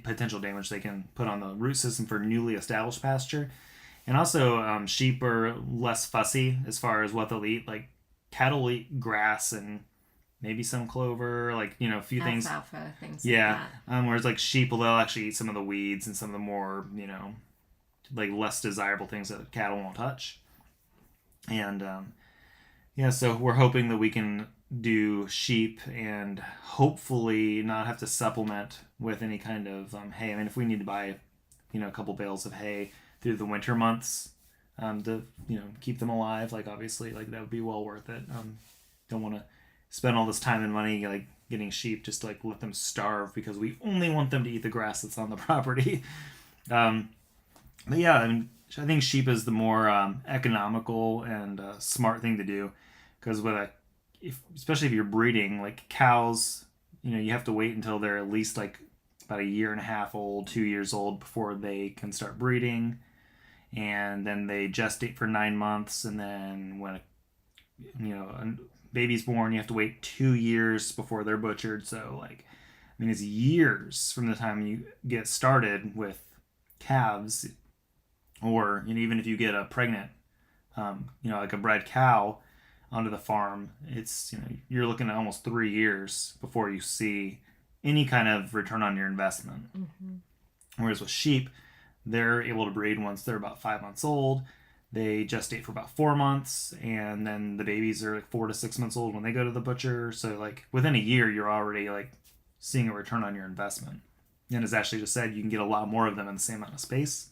potential damage they can put on the root system for newly established pasture. And also, sheep are less fussy as far as what they'll eat. Like, cattle eat grass and maybe some clover, like, a few things. Alfalfa, things Yeah. like that. Whereas, like, sheep, they'll actually eat some of the weeds and some of the more, like, less desirable things that cattle won't touch. And, so we're hoping that we can do sheep and hopefully not have to supplement with any kind of hay. I mean, if we need to buy, a couple bales of hay through the winter months to, keep them alive, like, obviously, like, that would be well worth it. Don't want to spend all this time and money, like, getting sheep just to, like, let them starve because we only want them to eat the grass that's on the property. But yeah, I mean, I think sheep is the more economical and smart thing to do, because especially if you're breeding, like cows, you have to wait until they're at least like about a year and a half old, 2 years old before they can start breeding, and then they gestate for 9 months, and then when a baby's born, you have to wait 2 years before they're butchered. So like, I mean, it's years from the time you get started with calves, or even if you get a pregnant, like a bred cow onto the farm, it's you're looking at almost 3 years before you see any kind of return on your investment. Mm-hmm. Whereas with sheep, they're able to breed once they're about 5 months old. They gestate for about 4 months, and then the babies are like 4 to 6 months old when they go to the butcher. So like within a year, you're already like seeing a return on your investment. And as Ashley just said, you can get a lot more of them in the same amount of space.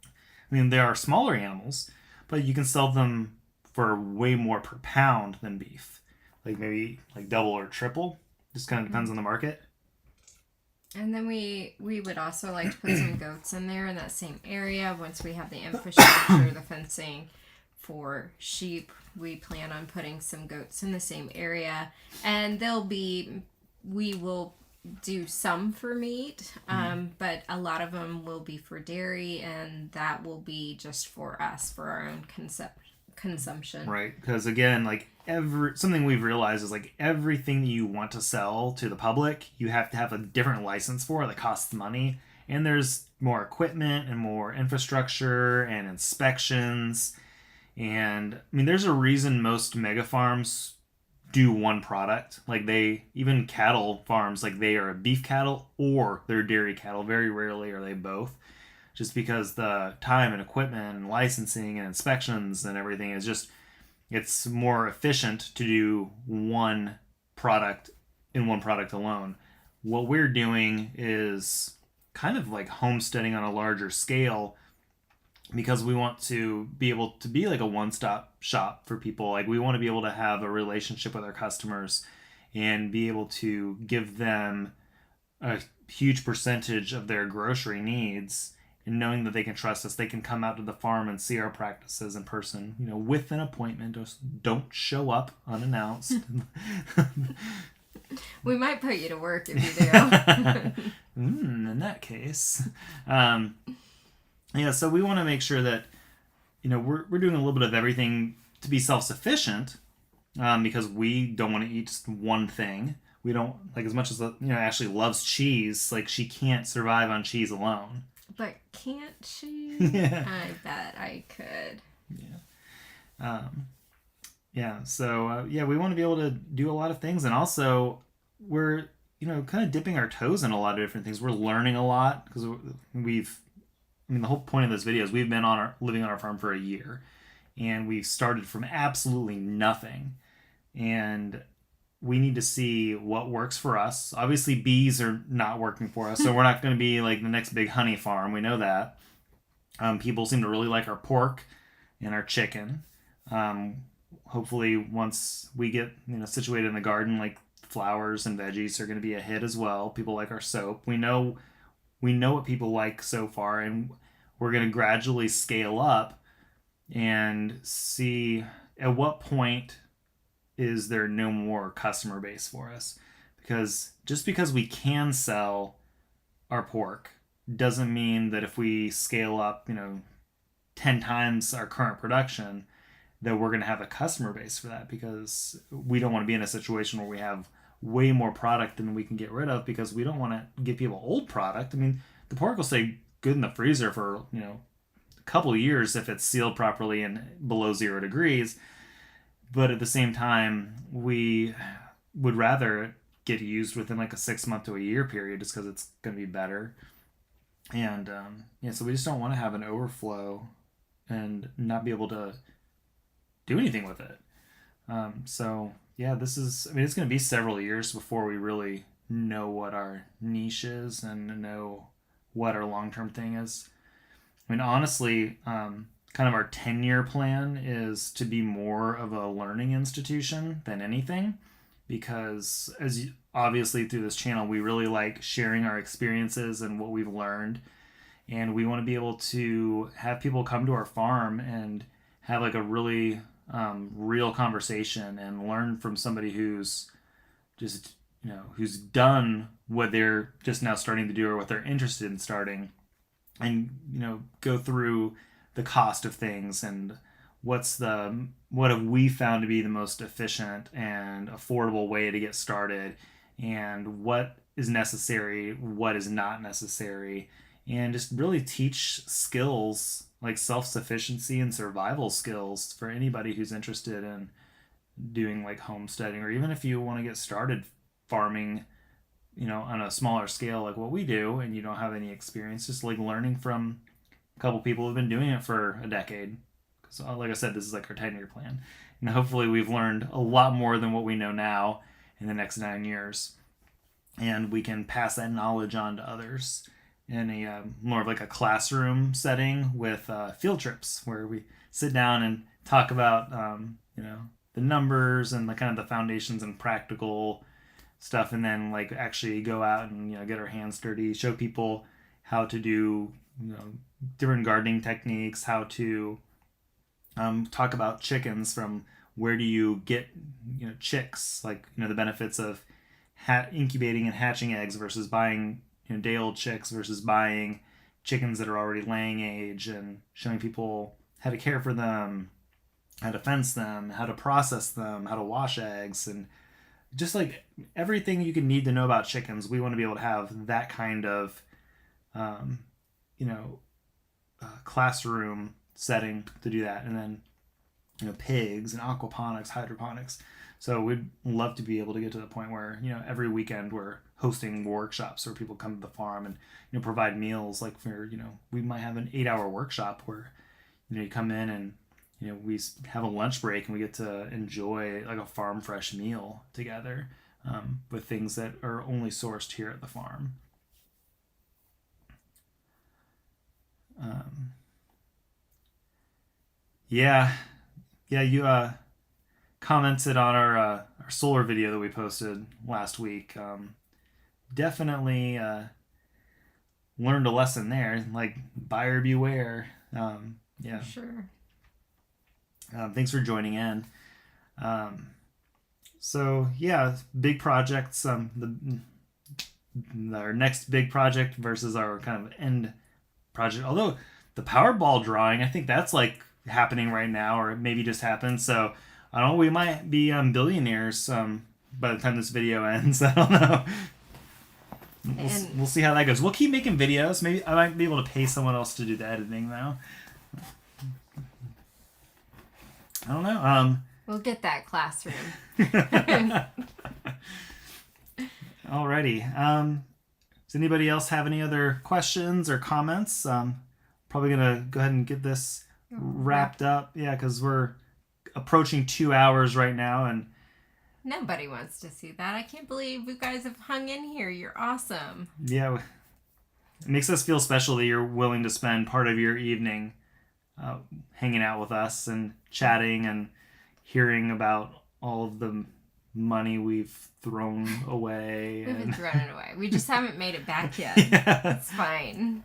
I mean, they are smaller animals, but you can sell them for way more per pound than beef. Like maybe like double or triple. Just kind of depends on the market. And then we would also like to put some goats in there in that same area once we have the infrastructure, the fencing for sheep. We plan on putting some goats in the same area, and we will do some for meat, but a lot of them will be for dairy, and that will be just for us, for our own consumption. Right, because again, like something we've realized is like everything that you want to sell to the public, you have to have a different license for that costs money, and there's more equipment and more infrastructure and inspections. And I mean, there's a reason most mega farms do one product. Like even cattle farms, like they are a beef cattle or they're dairy cattle. Very rarely are they both, just because the time and equipment and licensing and inspections and everything is just, it's more efficient to do one product in one product alone. What we're doing is kind of like homesteading on a larger scale, because we want to be able to be like a one-stop shop for people. Like we want to be able to have a relationship with our customers and be able to give them a huge percentage of their grocery needs, and knowing that they can trust us. They can come out to the farm and see our practices in person, with an appointment. Just don't show up unannounced. We might put you to work if you do. In that case. So we want to make sure that, we're doing a little bit of everything to be self-sufficient, because we don't want to eat just one thing. We don't, like, as much as, Ashley loves cheese, like, she can't survive on cheese alone. But can't she? Yeah. I bet I could. So we want to be able to do a lot of things. And also, we're, kind of dipping our toes in a lot of different things. We're learning a lot, because the whole point of this video is we've been living on our farm for a year, and we've started from absolutely nothing, and we need to see what works for us. Obviously, bees are not working for us, so we're not going to be like the next big honey farm. We know that. People seem to really like our pork and our chicken. Hopefully, once we get situated in the garden, like flowers and veggies are going to be a hit as well. People like our soap. We know what people like so far, and we're going to gradually scale up and see at what point is there no more customer base for us. Because just because we can sell our pork doesn't mean that if we scale up 10 times our current production that we're going to have a customer base for that, because we don't want to be in a situation where we have way more product than we can get rid of, because we don't want to give people old product. I mean, the pork will stay good in the freezer for a couple of years if it's sealed properly and below 0 degrees. But at the same time, we would rather get used within like a 6 month to a year period, just because it's going to be better. And so we just don't want to have an overflow and not be able to do anything with it. This is, it's going to be several years before we really know what our niche is and know what our long-term thing is. I mean, honestly, kind of our 10-year plan is to be more of a learning institution than anything, because obviously through this channel, we really like sharing our experiences and what we've learned. And we want to be able to have people come to our farm and have like a really real conversation and learn from somebody who's just, who's done what they're just now starting to do or what they're interested in starting, and, go through the cost of things and what have we found to be the most efficient and affordable way to get started, and what is necessary, what is not necessary, and just really teach skills like self-sufficiency and survival skills for anybody who's interested in doing like homesteading, or even if you want to get started farming, on a smaller scale like what we do, and you don't have any experience, just like learning from a couple people who've been doing it for a decade. Because, like I said, this is like our 10-year plan. And hopefully, we've learned a lot more than what we know now in the next 9 years. And we can pass that knowledge on to others in a more of like a classroom setting with field trips where we sit down and talk about, the numbers and the kind of the foundations and practical stuff, and then like actually go out and get our hands dirty, show people how to do different gardening techniques, how to talk about chickens, from where do you get chicks, like the benefits of incubating and hatching eggs versus buying day old chicks versus buying chickens that are already laying age, and showing people how to care for them, how to fence them, how to process them, how to wash eggs, and just like everything you can need to know about chickens. We want to be able to have that kind of um, classroom setting to do that. And then pigs and aquaponics, hydroponics. So we'd love to be able to get to the point where every weekend we're hosting workshops where people come to the farm and provide meals. Like for we might have an 8-hour workshop where you come in and we have a lunch break and we get to enjoy like a farm fresh meal together, with things that are only sourced here at the farm. Yeah, you commented on our solar video that we posted last week. Definitely learned a lesson there. Like, buyer beware. Yeah. Sure. Thanks for joining in. So yeah, big projects. Our next big project versus our kind of end project. Although the Powerball drawing, I think that's like happening right now, or maybe just happened. So I don't know. We might be billionaires by the time this video ends. I don't know. We'll see how that goes. We'll keep making videos. Maybe I might be able to pay someone else to do the editing though. I don't know. We'll get that classroom. Alrighty. Does anybody else have any other questions or comments? Probably gonna go ahead and get this wrapped up. Yeah, because we're approaching 2 hours right now, and nobody wants to see that. I can't believe you guys have hung in here. You're awesome. Yeah, it makes us feel special that you're willing to spend part of your evening hanging out with us and chatting and hearing about all of the money we've thrown away. We've been throwing it away. We just haven't made it back yet. Yeah. It's fine.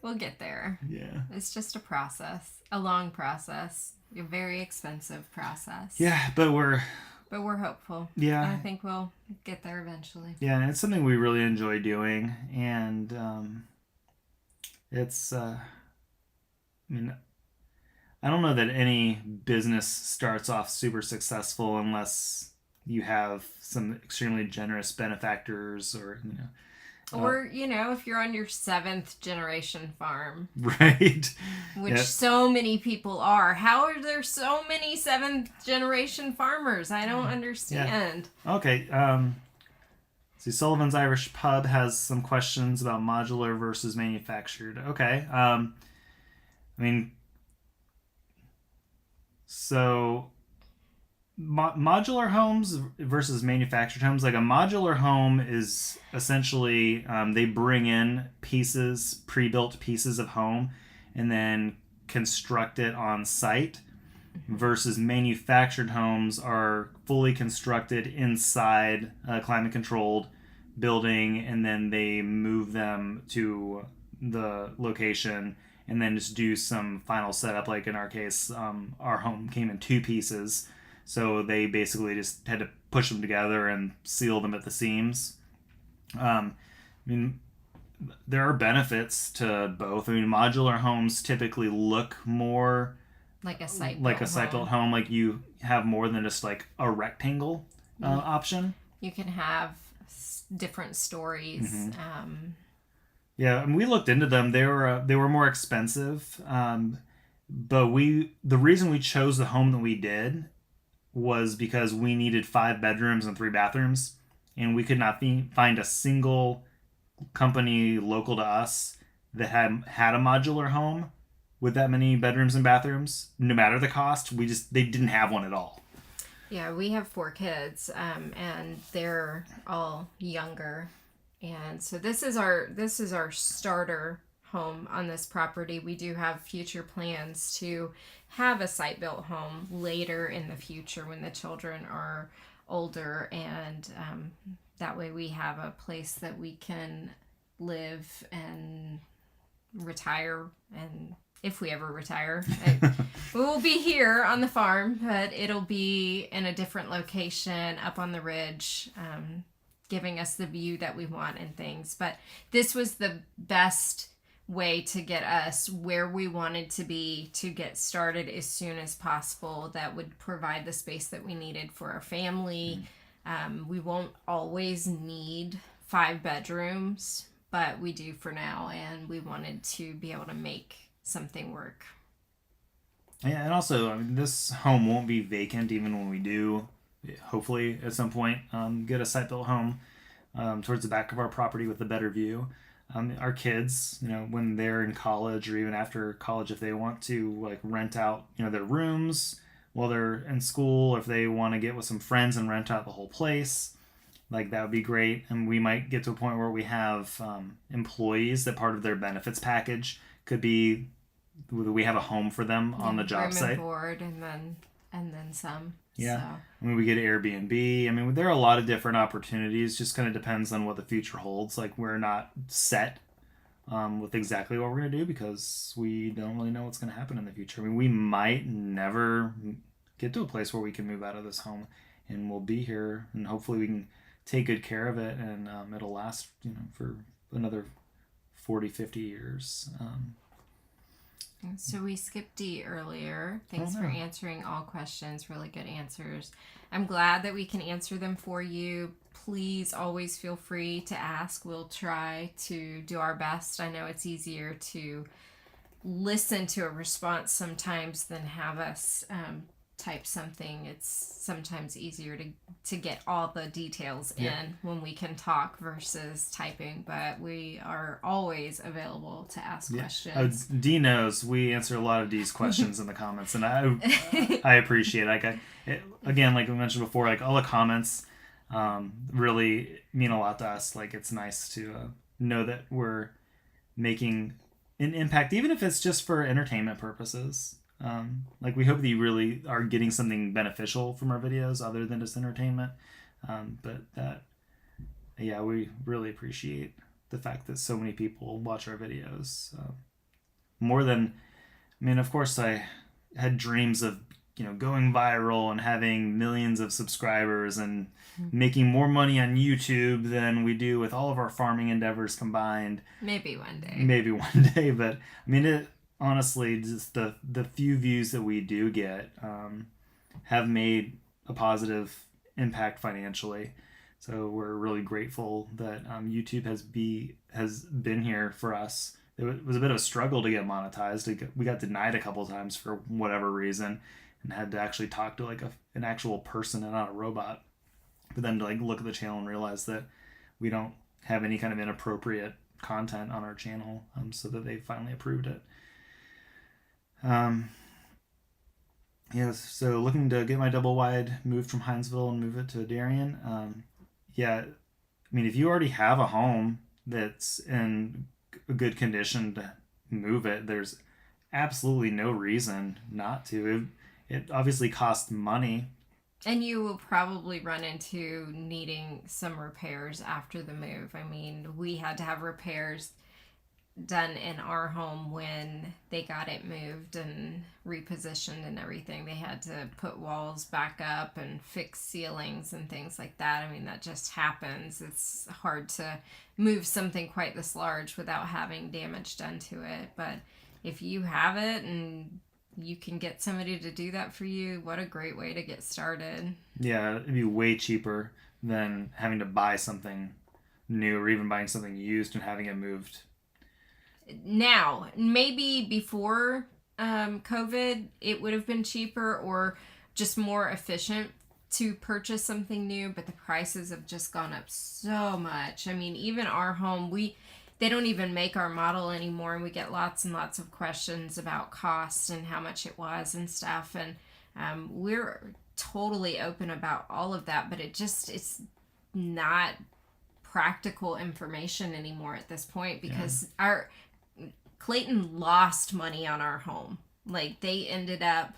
We'll get there. Yeah. It's just a process. A long process. A very expensive process. Yeah, but we're hopeful. Yeah. I think we'll get there eventually. Yeah, and it's something we really enjoy doing, and it's I don't know that any business starts off super successful unless you have some extremely generous benefactors, or or if you're on your 7th generation farm, right? Which so many people are. How are there so many 7th generation farmers? I don't understand. Yeah. Okay. See, Sullivan's Irish Pub has some questions about modular versus manufactured. Okay. So modular homes versus manufactured homes. Like, a modular home is essentially they bring in pre-built pieces of home, and then construct it on site. Versus manufactured homes are fully constructed inside a climate-controlled building, and then they move them to the location and then just do some final setup. Like in our case, our home came in 2 pieces, so they basically just had to push them together and seal them at the seams. There are benefits to both. Modular homes typically look more like a site like built a site built home. home, like you have more than just like a rectangle option. You can have different stories. Yeah, and we looked into them. They were more expensive, but the reason we chose the home that we did was because we needed 5 bedrooms and 3 bathrooms, and we could not find a single company local to us that had a modular home with that many bedrooms and bathrooms. No matter the cost, they didn't have one at all. Yeah, we have 4 kids, and they're all younger, and so this is our starter home on this property. We do have future plans to have a site built home later in the future when the children are older, and that way we have a place that we can live and retire, and if we ever retire, we will be here on the farm, but it'll be in a different location up on the ridge, giving us the view that we want and things. But this was the best way to get us where we wanted to be to get started as soon as possible. That would provide the space that we needed for our family. We won't always need 5 bedrooms, but we do for now, and we wanted to be able to make something work. Yeah, and also, I mean, this home won't be vacant even when we do, hopefully at some point, get a site built home towards the back of our property with a better view. Our kids, when they're in college or even after college, if they want to like rent out, their rooms while they're in school, or if they want to get with some friends and rent out the whole place, like that would be great. And we might get to a point where we have employees that part of their benefits package could be we have a home for them on the job room site. And board, and then some. Yeah. So. I mean, we get Airbnb. I mean, there are a lot of different opportunities. Just kind of depends on what the future holds. Like, we're not set with exactly what we're going to do because we don't really know what's going to happen in the future. I mean, we might never get to a place where we can move out of this home, and we'll be here, and hopefully we can take good care of it, and it'll last, for another 40, 50 years. So we skipped D earlier. Thanks for answering all questions. Really good answers. I'm glad that we can answer them for you. Please always feel free to ask. We'll try to do our best. I know it's easier to listen to a response sometimes than have us type something. It's sometimes easier to get all the details in when we can talk versus typing, but we are always available to ask questions. Dee knows we answer a lot of Dee's questions in the comments, and I appreciate it. Again, like we mentioned before, like all the comments really mean a lot to us. Like, it's nice to know that we're making an impact, even if it's just for entertainment purposes. Like, we hope that you really are getting something beneficial from our videos other than just entertainment. We really appreciate the fact that so many people watch our videos. More than, I mean, of course, I had dreams of, going viral and having millions of subscribers and making more money on YouTube than we do with all of our farming endeavors combined. Maybe one day, but I mean, honestly, just the few views that we do get have made a positive impact financially. So we're really grateful that YouTube has been here for us. It was a bit of a struggle to get monetized. We got denied a couple times for whatever reason, and had to actually talk to like an actual person and not a robot. But then to like look at the channel and realize that we don't have any kind of inappropriate content on our channel, so that they finally approved it. So looking to get my double wide moved from Hinesville and move it to Darien. I mean, if you already have a home that's in a good condition to move it, there's absolutely no reason not to. It obviously costs money. And you will probably run into needing some repairs after the move. I mean, we had to have repairs done in our home when they got it moved and repositioned and everything. They had to put walls back up and fix ceilings and things like that. I mean, that just happens. It's hard to move something quite this large without having damage done to it. But if you have it and you can get somebody to do that for you, what a great way to get started. Yeah, it'd be way cheaper than having to buy something new or even buying something used and having it moved. Now, maybe before COVID, it would have been cheaper or just more efficient to purchase something new, but the prices have just gone up so much. I mean, even our home, they don't even make our model anymore, and we get lots and lots of questions about cost and how much it was and stuff. And we're totally open about all of that, but it's not practical information anymore at this point because our Clayton lost money on our home. Like, they ended up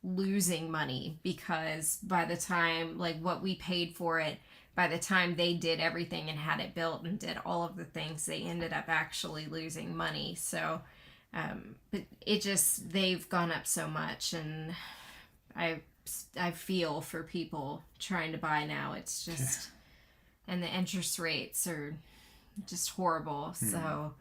losing money because by the time, like, what we paid for it, by the time they did everything and had it built and did all of the things, they ended up actually losing money. So, but they've gone up so much, and I feel for people trying to buy now. It's just, and the interest rates are just horrible. So,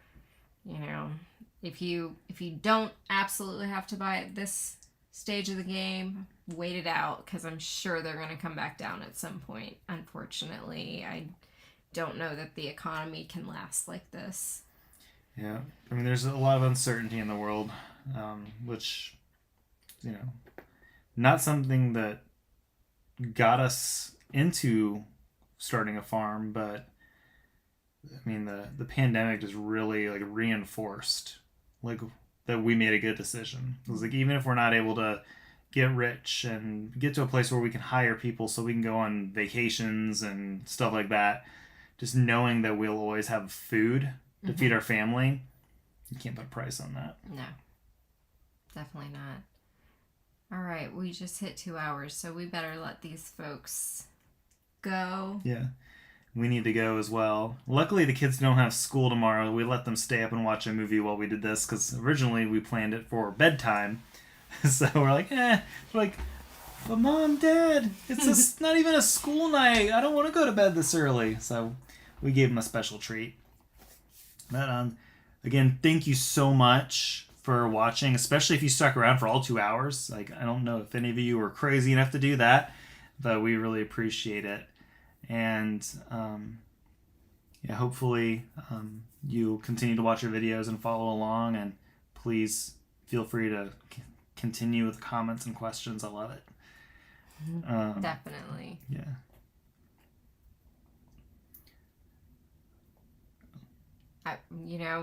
if you don't absolutely have to buy at this stage of the game, wait it out, because I'm sure they're going to come back down at some point. Unfortunately, I don't know that the economy can last like this. Yeah, I mean, there's a lot of uncertainty in the world, which, not something that got us into starting a farm, but I mean, the pandemic just really like reinforced like that we made a good decision. It was like, even if we're not able to get rich and get to a place where we can hire people so we can go on vacations and stuff like that, just knowing that we'll always have food to feed our family, you can't put a price on that. No, definitely not. All right, we just hit 2 hours, so we better let these folks go. Yeah. We need to go as well. Luckily, the kids don't have school tomorrow. We let them stay up and watch a movie while we did this, because originally we planned it for bedtime. So we're like, but Mom, Dad, it's not even a school night. I don't want to go to bed this early. So we gave them a special treat. But again, thank you so much for watching, especially if you stuck around for all 2 hours. Like, I don't know if any of you were crazy enough to do that, but we really appreciate it. And hopefully you'll continue to watch our videos and follow along, and please feel free to continue with comments and questions. I love it. Definitely. Yeah.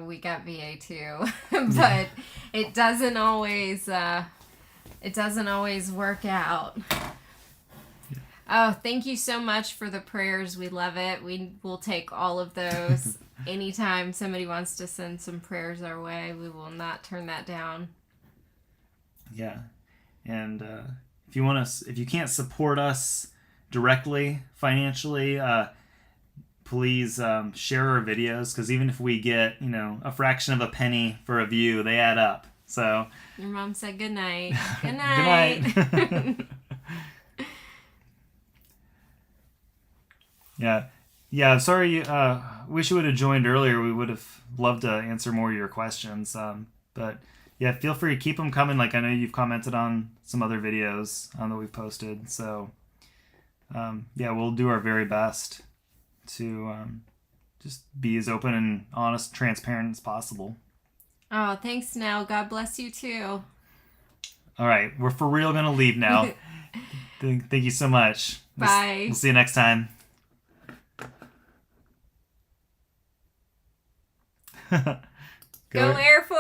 We got VA too, but it doesn't always work out. Oh, thank you so much for the prayers. We love it. We will take all of those. Anytime somebody wants to send some prayers our way, we will not turn that down. Yeah. And if you can't support us directly financially, please share our videos, because even if we get, a fraction of a penny for a view, they add up. So your mom said good night. Good night. Good night. Yeah. Sorry. Wish you would have joined earlier. We would have loved to answer more of your questions. But yeah, feel free to keep them coming. Like, I know you've commented on some other videos that we've posted. So we'll do our very best to just be as open and honest, transparent as possible. Oh, thanks, Nell. God bless you too. All right, we're for real gonna leave now. Thank you so much. Bye. We'll see you next time. Go Air Force!